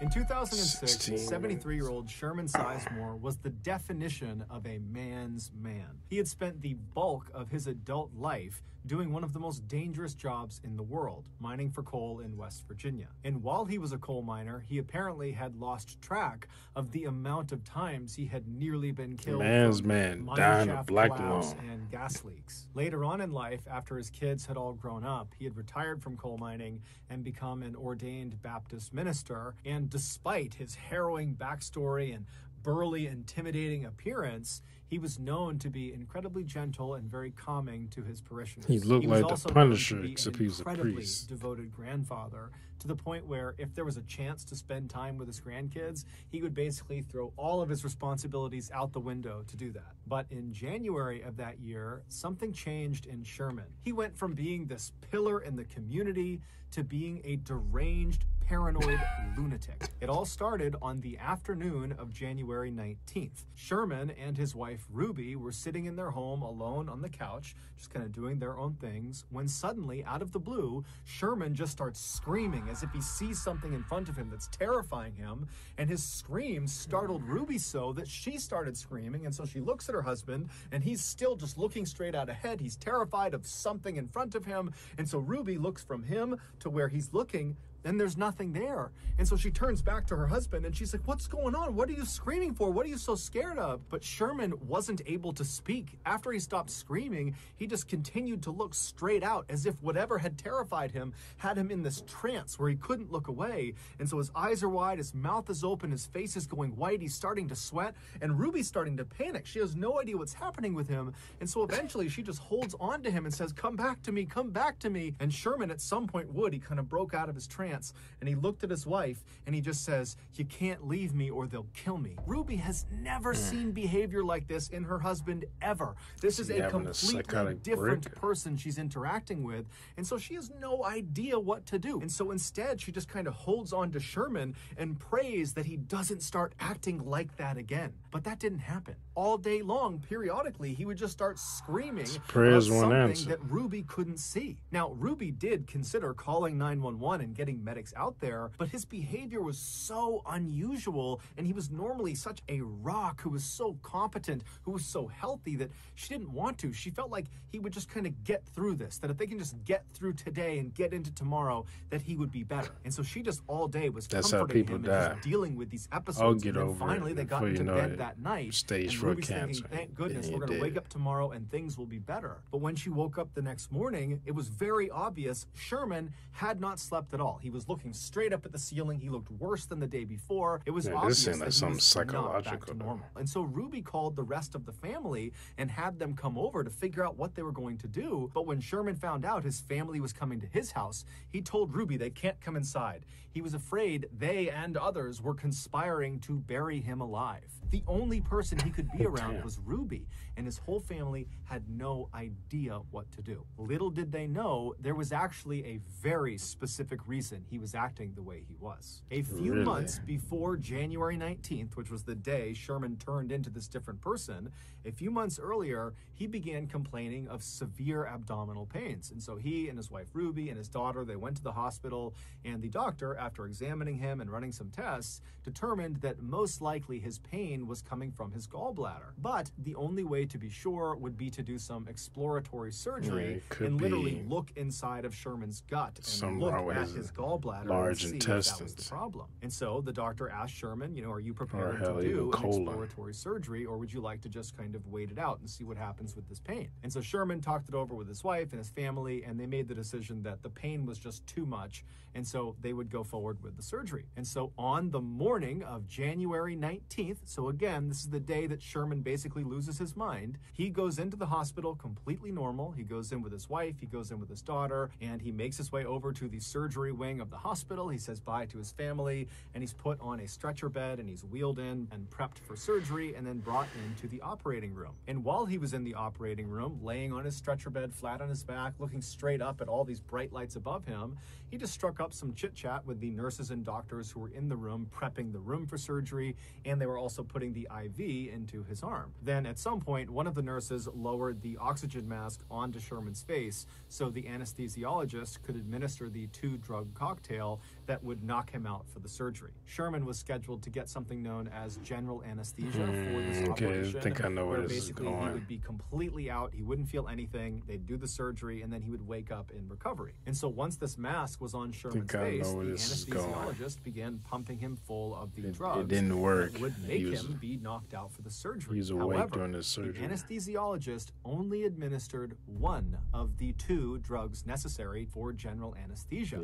In 2006, 73-year-old Sherman Sizemore was the definition of a man's man. He had spent the bulk of his adult life doing one of the most dangerous jobs in the world, mining for coal in West Virginia. And while he was a coal miner, he apparently had lost track of the amount of times he had nearly been killed from mine shaft collapse and gas leaks. Later on in life, after his kids had all grown up, he had retired from coal mining and become an ordained Baptist minister. And despite his harrowing backstory and burly, intimidating appearance, he was known to be incredibly gentle and very calming to his parishioners. He looked was like also the known Punisher, to be except an he was a incredibly priest. devoted grandfather, to the point where if there was a chance to spend time with his grandkids, he would basically throw all of his responsibilities out the window to do that. But in January of that year, something changed in Sherman. He went from being this pillar in the community to being a deranged, paranoid lunatic. It all started on the afternoon of January 19th. Sherman and his wife Ruby were sitting in their home alone on the couch, just kind of doing their own things, when suddenly, out of the blue, Sherman just starts screaming as if he sees something in front of him that's terrifying him, and his screams startled Ruby so that she started screaming, and so she looks at her husband, and he's still just looking straight out ahead. He's terrified of something in front of him, and so Ruby looks from him to where he's looking, and there's nothing there. And so she turns back to her husband and she's like, "What's going on? What are you screaming for? What are you so scared of?" But Sherman wasn't able to speak. After he stopped screaming, he just continued to look straight out as if whatever had terrified him had him in this trance where he couldn't look away. And so his eyes are wide, his mouth is open, his face is going white, he's starting to sweat, and Ruby's starting to panic. She has no idea what's happening with him. And so eventually she just holds on to him and says, "Come back to me, come back to me." And Sherman at some point he kind of broke out of his trance, and he looked at his wife and he just says, "You can't leave me or they'll kill me." Ruby has never seen behavior like this in her husband ever. This is a completely different person she's interacting with, and so she has no idea what to do. And so instead she just kind of holds on to Sherman and prays that he doesn't start acting like that again. But that didn't happen. All day long, periodically, he would just start screaming about something that Ruby couldn't see. Now, Ruby did consider calling 911 and getting medics out there, but his behavior was so unusual, and he was normally such a rock who was so competent, who was so healthy, that she didn't want to. She felt like he would just kind of get through this, that if they can just get through today and get into tomorrow, that he would be better. And so she just all day was comforting him and just dealing with these episodes. And then finally they got into bed that night, and Ruby's thinking, "Thank goodness, we're going to wake up tomorrow and things will be better." But when she woke up the next morning, it was very obvious Sherman had not slept at all. He was looking straight up at the ceiling. He looked worse than the day before. It was obvious that he was not back to normal. And so Ruby called the rest of the family and had them come over to figure out what they were going to do. But when Sherman found out his family was coming to his house, he told Ruby they can't come inside. He was afraid they and others were conspiring to bury him alive. The only person he could be around was Ruby, and his whole family had no idea what to do. Little did they know there was actually a very specific reason he was acting the way he was. A few months before January 19th, which was the day Sherman turned into this different person, a few months earlier, he began complaining of severe abdominal pains. And so he and his wife Ruby and his daughter, they went to the hospital, and the doctor, after examining him and running some tests, determined that most likely his pain was coming from his gallbladder. But the only way to be sure would be to do some exploratory surgery and literally look inside of Sherman's gut and look at his gallbladder and see if that was the problem. And so the doctor asked Sherman, are you prepared to do an exploratory surgery, or would you like to just kind of wait it out and see what happens with this pain? And so Sherman talked it over with his wife and his family, and they made the decision that the pain was just too much, and so they would go forward with the surgery. And so on the morning of January 19th, so again, this is the day that Sherman basically loses his mind, he goes into the hospital completely normal. He goes in with his wife, he goes in with his daughter, and he makes his way over to the surgery wing of the hospital. He says bye to his family, and he's put on a stretcher bed, and he's wheeled in and prepped for surgery, and then brought into the operating room. And while he was in the operating room, laying on his stretcher bed, flat on his back, looking straight up at all these bright lights above him, he just struck up some chit-chat with the nurses and doctors who were in the room, prepping the room for surgery, and they were also putting the IV into his arm. Then at some point, one of the nurses lowered the oxygen mask onto Sherman's face so the anesthesiologist could administer the 2-drug cocktail that would knock him out for the surgery. Sherman was scheduled to get something known as general anesthesia for this operation. I think I know where this is going. He would be completely out, he wouldn't feel anything, they'd do the surgery, and then he would wake up in recovery. And so once this mask was on Sherman's face, the anesthesiologist began pumping him full of the drugs. It didn't work. That would make him be knocked out for the surgery. He was awake during the surgery. The anesthesiologist only administered one of the 2 drugs necessary for general anesthesia.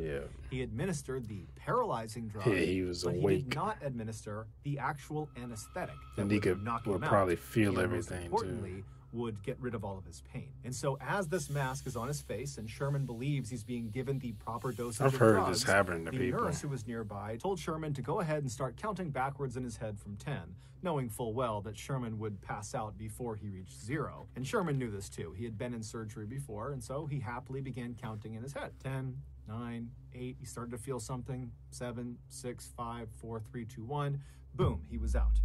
He administered the paralyzing drug, Yeah, he was but he awake. did not administer the actual anesthetic that And he would knock him would out, probably feel and most everything, importantly, would get rid of all of his pain. And so as this mask is on his face and Sherman believes he's being given the proper dosage I've of heard drugs, this happening to the people. nurse who was nearby told Sherman to go ahead and start counting backwards in his head from 10, knowing full well that Sherman would pass out before he reached 0. And Sherman knew this too. He had been in surgery before, and so he happily began counting in his head. 10, 9, 8, he started to feel something. 7, 6, 5, 4, 3, 2, 1. Boom, he was out.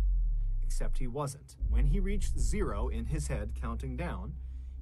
Except he wasn't. When he reached 0 in his head, counting down,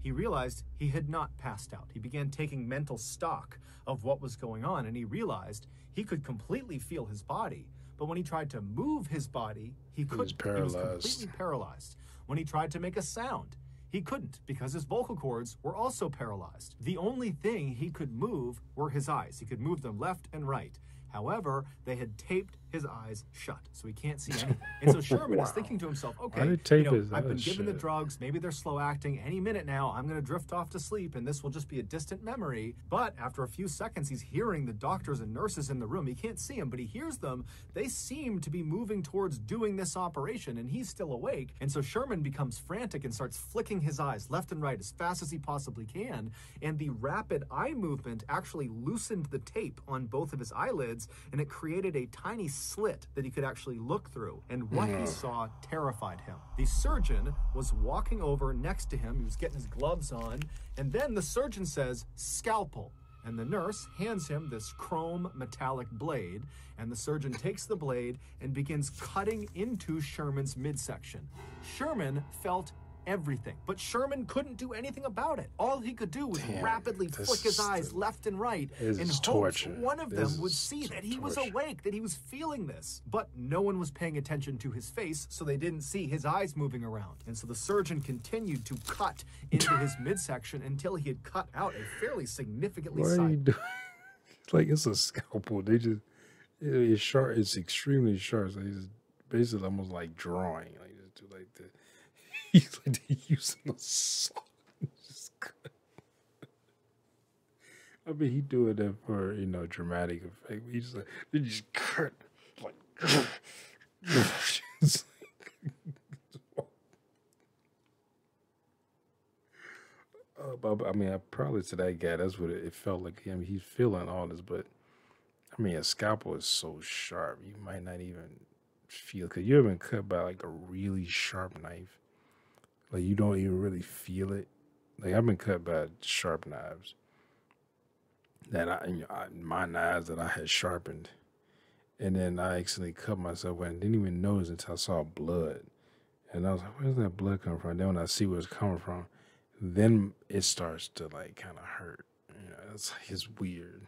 he realized he had not passed out. He began taking mental stock of what was going on, and he realized he could completely feel his body. But when he tried to move his body, he couldn't. He was completely paralyzed. When he tried to make a sound, he couldn't because his vocal cords were also paralyzed. The only thing he could move were his eyes. He could move them left and right. However, they had taped his eyes shut, so he can't see anything. And so Sherman is thinking to himself, okay, I've been given the drugs, maybe they're slow acting. Any minute now, I'm going to drift off to sleep, and this will just be a distant memory. But after a few seconds, he's hearing the doctors and nurses in the room. He can't see them, but he hears them. They seem to be moving towards doing this operation, and he's still awake. And so Sherman becomes frantic and starts flicking his eyes left and right as fast as he possibly can. And the rapid eye movement actually loosened the tape on both of his eyelids, and it created a tiny slit that he could actually look through. And what he saw terrified him. The surgeon was walking over next to him. He was getting his gloves on. And then the surgeon says, "Scalpel." And the nurse hands him this chrome metallic blade. And the surgeon takes the blade and begins cutting into Sherman's midsection. Sherman felt everything, but Sherman couldn't do anything about it. All he could do was rapidly flick his eyes left and right in hopes one of them would see that he was awake, that he was feeling this. But no one was paying attention to his face, so they didn't see his eyes moving around. And so the surgeon continued to cut into his midsection until he had cut out a fairly significantly What are you sized. doing? It's like it's a scalpel. They just it's sharp. It's extremely sharp. So he's basically almost like drawing. Like just do like that. He's like they're using a saw. Just cut. I mean, he doing that for dramatic effect. He just like they just cut like. But I mean, I probably to that guy, that's what it felt like. I mean, he's feeling all this, but I mean, a scalpel is so sharp, you might not even feel. Cause you ever been cut by like a really sharp knife, like you don't even really feel it. Like I've been cut by sharp knives that my knives that I had sharpened, and then I accidentally cut myself and didn't even notice until I saw blood, and I was like, "Where's that blood coming from?" Then when I see where it's coming from, then it starts to like kind of hurt. It's weird.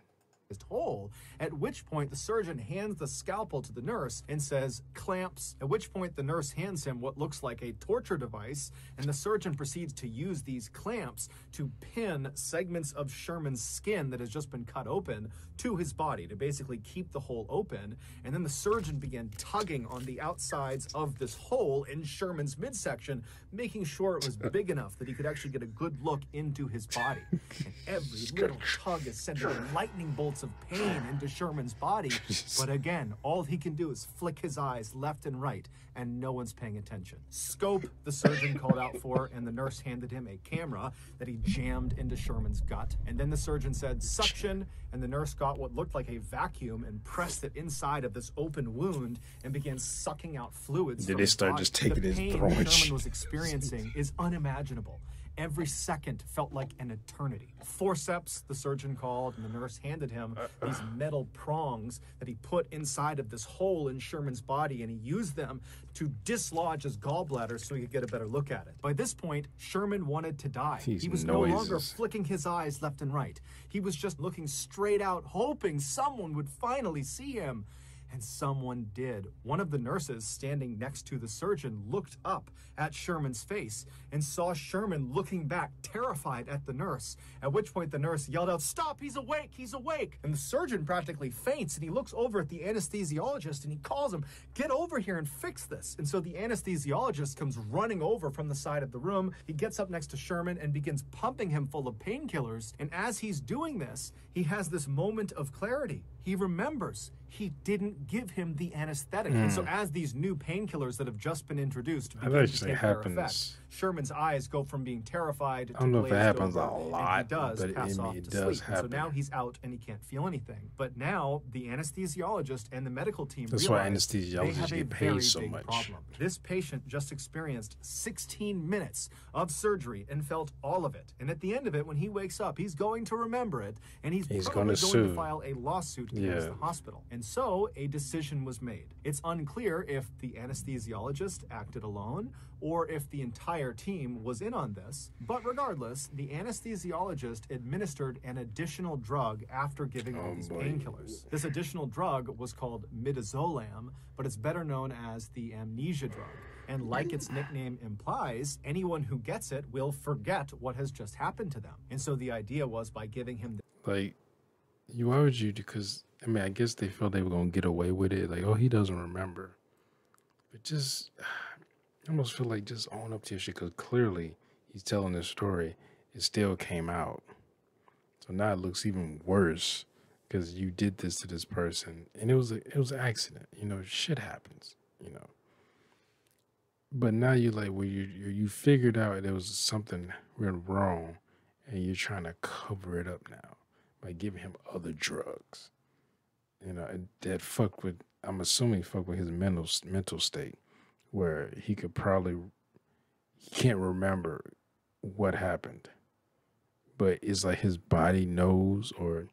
Hole, at which point the surgeon hands the scalpel to the nurse and says, "Clamps," at which point the nurse hands him what looks like a torture device, and the surgeon proceeds to use these clamps to pin segments of Sherman's skin that has just been cut open to his body to basically keep the hole open. And then the surgeon began tugging on the outsides of this hole in Sherman's midsection, making sure it was big enough that he could actually get a good look into his body. And every little tug is sending lightning bolts of pain into Sherman's body. But again, all he can do is flick his eyes left and right, and no one's paying attention. Scope, the surgeon called out for, and the nurse handed him a camera that he jammed into Sherman's gut. And then the surgeon said, "Suction," and the nurse got what looked like a vacuum and pressed it inside of this open wound and began sucking out fluids. Did they start just taking his pain throwing Sherman was experiencing is unimaginable. Every second felt like an eternity. Forceps, the surgeon called, and the nurse handed him these metal prongs that he put inside of this hole in Sherman's body, and he used them to dislodge his gallbladder so he could get a better look at it. By this point, Sherman wanted to die. He was no longer flicking his eyes left and right. He was just looking straight out, hoping someone would finally see him. And someone did. One of the nurses standing next to the surgeon looked up at Sherman's face and saw Sherman looking back, terrified at the nurse, at which point the nurse yelled out, "Stop, he's awake, he's awake!" And the surgeon practically faints, and he looks over at the anesthesiologist and he calls him, "Get over here and fix this." And so the anesthesiologist comes running over from the side of the room. He gets up next to Sherman and begins pumping him full of painkillers. And as he's doing this, he has this moment of clarity. he remembers he didn't give him the anesthetic. And so as these new painkillers that have just been introduced begin to actually take their happens. effect, Sherman's eyes go from being terrified I don't know to if it glazed happens a over, lot, and he does but pass off it to does sleep. happen. And so now he's out and he can't feel anything. But now the anesthesiologist and the medical team That's why realize they anesthesiologists have a get very paid so big much. problem. This patient just experienced 16 minutes of surgery and felt all of it. And at the end of it, when he wakes up, he's going to remember it, and he's probably gonna going sue. to file a lawsuit against the hospital. And so a decision was made. It's unclear if the anesthesiologist acted alone or if the entire team was in on this. But regardless, the anesthesiologist administered an additional drug after giving all these painkillers. This additional drug was called midazolam, but it's better known as the amnesia drug. And like its nickname implies, anyone who gets it will forget what has just happened to them. And so the idea was by giving him Like, why would you? Because, I mean, I guess they felt they were going to get away with it. Like, oh, he doesn't remember. But just, I almost feel like just own up to your shit, because clearly he's telling this story. It still came out. So now it looks even worse because you did this to this person. And it was an accident. You know, shit happens, you know. But now you're like, well, you figured out there was something went wrong, and you're trying to cover it up now by giving him other drugs. You know, that fuck with, I'm assuming fuck with his mental state, where he can't remember what happened, but it's like his body knows, or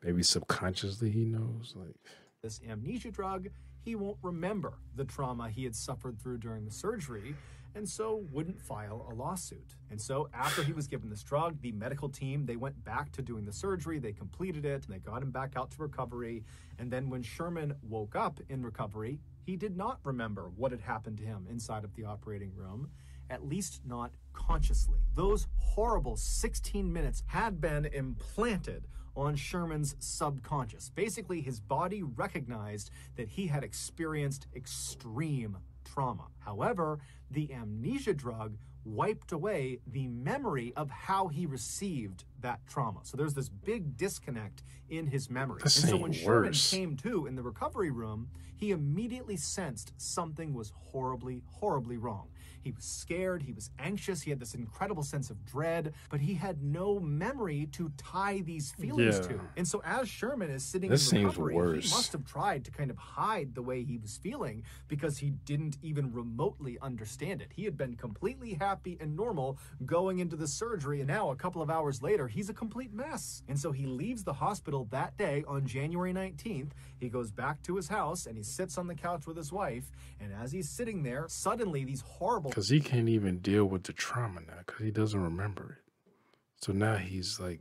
maybe subconsciously he knows. Like, this amnesia drug, he won't remember the trauma he had suffered through during the surgery, and so wouldn't file a lawsuit. And so after he was given this drug, the medical team, they went back to doing the surgery, they completed it, and they got him back out to recovery. And then when Sherman woke up in recovery, he did not remember what had happened to him inside of the operating room, at least not consciously. Those horrible 16 minutes had been implanted on Sherman's subconscious. Basically, his body recognized that he had experienced extreme trauma. However, the amnesia drug wiped away the memory of how he received that trauma. So there's this big disconnect in his memory. And so when Sherman came to in the recovery room, he immediately sensed something was horribly, horribly wrong. He was scared, he was anxious, he had this incredible sense of dread, but he had no memory to tie these feelings to. And so as Sherman is sitting in recovery, he must have tried to kind of hide the way he was feeling because he didn't even remotely understand it. He had been completely happy and normal going into the surgery, and now a couple of hours later, he's a complete mess. And so he leaves the hospital that day on January 19th. He goes back to his house and he sits on the couch with his wife, and as he's sitting there, suddenly these horrible... Because he can't even deal with the trauma now because he doesn't remember it. So now he's like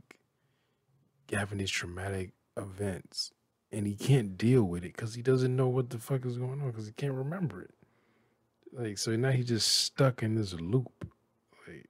having these traumatic events and he can't deal with it because he doesn't know what the fuck is going on because he can't remember it. Like, so now he's just stuck in this loop. Like,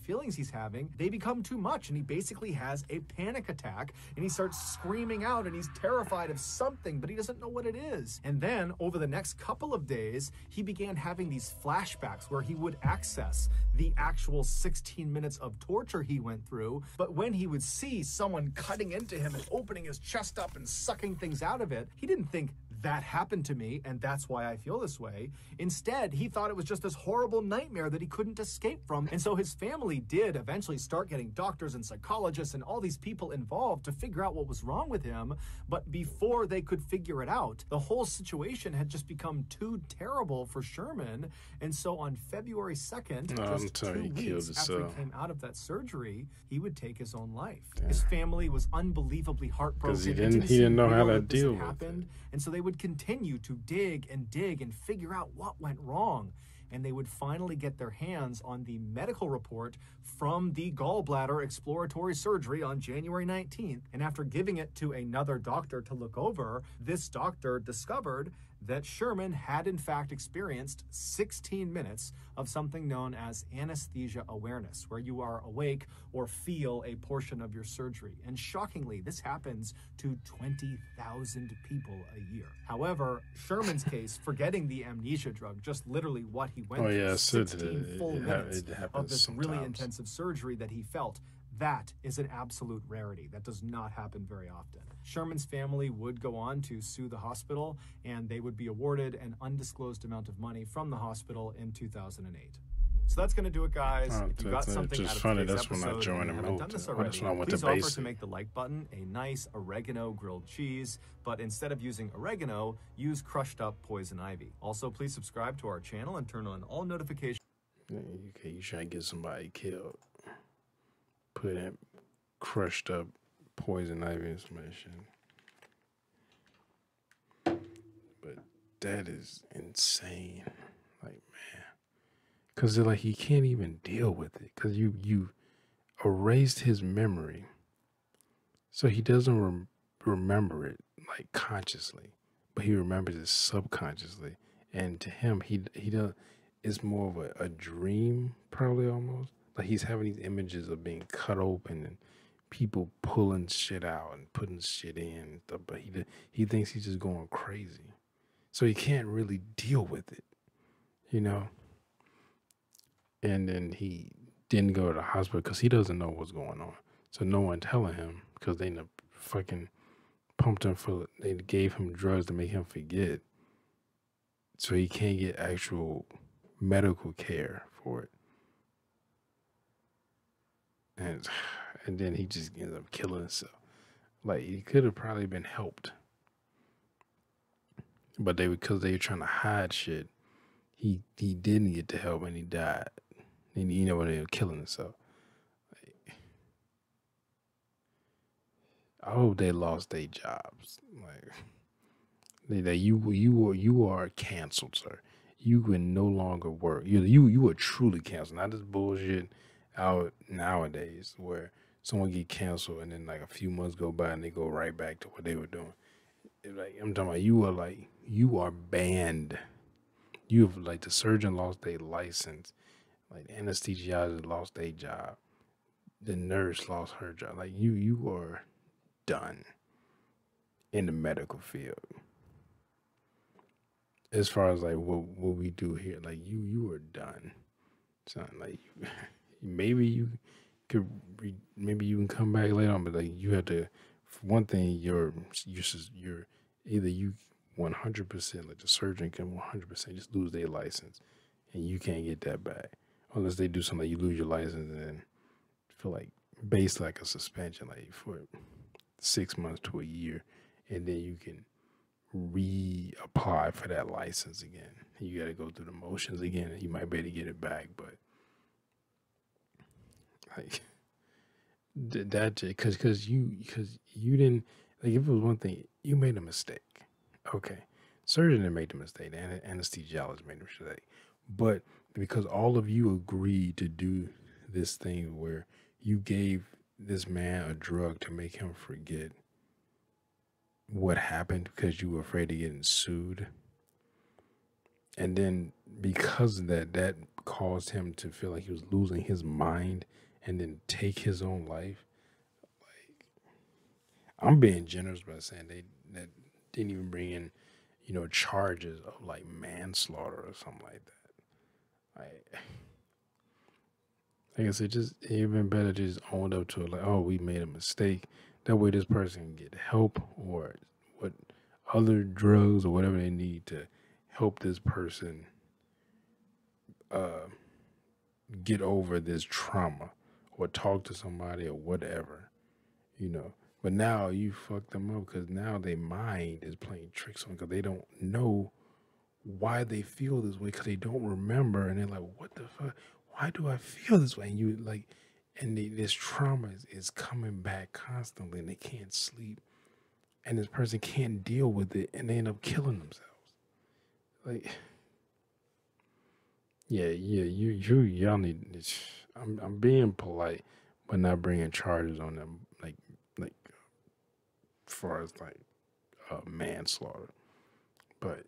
feelings he's having, they become too much, and he basically has a panic attack, and he starts screaming out, and he's terrified of something, but he doesn't know what it is. And then over the next couple of days, he began having these flashbacks where he would access the actual 16 minutes of torture he went through, but when he would see someone cutting into him and opening his chest up and sucking things out of it, he didn't think, that happened to me, and that's why I feel this way. Instead, he thought it was just this horrible nightmare that he couldn't escape from. And so his family did eventually start getting doctors and psychologists and all these people involved to figure out what was wrong with him. But before they could figure it out, the whole situation had just become too terrible for Sherman. And so on February 2nd, just 2 weeks after he came out of that surgery, he would take his own life. Yeah. His family was unbelievably heartbroken. Because he didn't know how to deal with it. And so they would continue to dig and figure out what went wrong. And they would finally get their hands on the medical report from the gallbladder exploratory surgery on January 19th. And after giving it to another doctor to look over, this doctor discovered that Sherman had in fact experienced 16 minutes of something known as anesthesia awareness, where you are awake or feel a portion of your surgery. And shockingly, this happens to 20,000 people a year. However, Sherman's case, forgetting the amnesia drug, just literally what he went through, 16 full minutes of this really intensive surgery that he felt That is an absolute rarity. That does not happen very often. Sherman's family would go on to sue the hospital, and they would be awarded an undisclosed amount of money from the hospital in 2008. So that's going to do it, guys. Oh, If you got something just out of funny. today's That's when I episode and joined you the haven't done this military. already, That's when I went please to offer basic. to make the like button a nice oregano grilled cheese, but instead of using oregano, use crushed up poison ivy. Also, please subscribe to our channel and turn on all notifications. Okay, you trying to get somebody killed. Put in crushed up poison ivy and some of that shit. But that is insane. Like, man. Because like he can't even deal with it. Because you erased his memory. So he doesn't remember it like consciously. But he remembers it subconsciously. And to him, he does. It's more of a dream, probably almost. Like he's having these images of being cut open and people pulling shit out and putting shit in and stuff. But he thinks he's just going crazy, so he can't really deal with it, you know. And then he didn't go to the hospital because he doesn't know what's going on. So no one telling him because they fucking pumped him full. They gave him drugs to make him forget, so he can't get actual medical care for it. And then he just ends up killing himself. Like he could have probably been helped, but because they were trying to hide shit, he didn't get the help and he died. And you know when they were killing himself. Like, I hope they lost their jobs. Like you are canceled, sir. You can no longer work. You are truly canceled. Not this bullshit out nowadays where someone get canceled and then like a few months go by and they go right back to what they were doing. Like I'm talking about, you are banned. You have like the surgeon lost their license, like the anesthesiologist lost their job, the nurse lost her job. Like you are done in the medical field. As far as like what we do here, like you are done, son. Like maybe you could maybe you can come back later on, but like you have to. For one thing, you're either you 100% like the surgeon can 100% just lose their license, and you can't get that back unless they do something like you lose your license and then feel like based like a suspension like for 6 months to a year, and then you can reapply for that license again. You got to go through the motions again, and you might be able to get it back, but like that because you didn't like if it was one thing you made a mistake, okay, surgeon didn't make the mistake, the anesthesiologist made the mistake, but because all of you agreed to do this thing where you gave this man a drug to make him forget what happened because you were afraid of getting sued, and then because of that caused him to feel like he was losing his mind and then take his own life. Like, I'm being generous by saying they that didn't even bring in, charges of like manslaughter or something like that. Like I said, just even better just own up to it. Like, oh, we made a mistake. That way, this person can get help or what other drugs or whatever they need to help this person get over this trauma or talk to somebody or whatever, But now you fucked them up because now their mind is playing tricks on them because they don't know why they feel this way because they don't remember. And they're like, what the fuck? Why do I feel this way? And you like, and this trauma is coming back constantly and they can't sleep. And this person can't deal with it and they end up killing themselves. Like, yeah, y'all need. I'm being polite, but not bringing charges on them. Like, as far as like manslaughter, but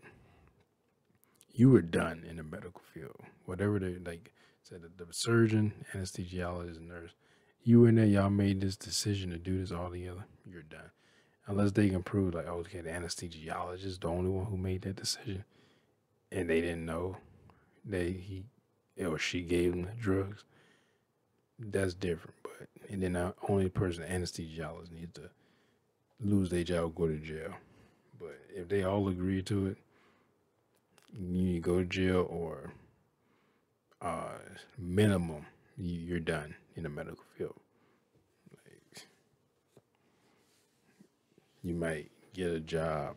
you were done in the medical field. Whatever they like said, the surgeon, anesthesiologist, nurse, you in there. Y'all made this decision to do this all together. You're done, unless they can prove like, oh, okay, the anesthesiologist is the only one who made that decision, and they didn't know he or she gave them the drugs. That's different, but And then the only person, anesthesiologist, needs to lose their job, go to jail. But if they all agree to it, you go to jail or minimum, you're done in the medical field. Like, you might get a job,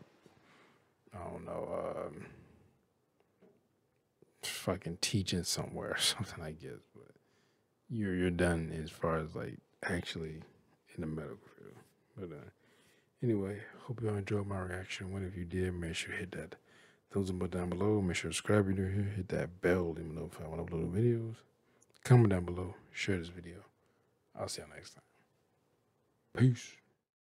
I don't know, fucking teaching somewhere or something, I guess. But you're done as far as like actually in the medical field. But anyway, hope y'all enjoyed my reaction. What if you did? Make sure you hit that thumbs up button down below. Make sure to subscribe if you're new here. Hit that bell. Let me know if I want to upload videos. Comment down below. Share this video. I'll see y'all next time. Peace.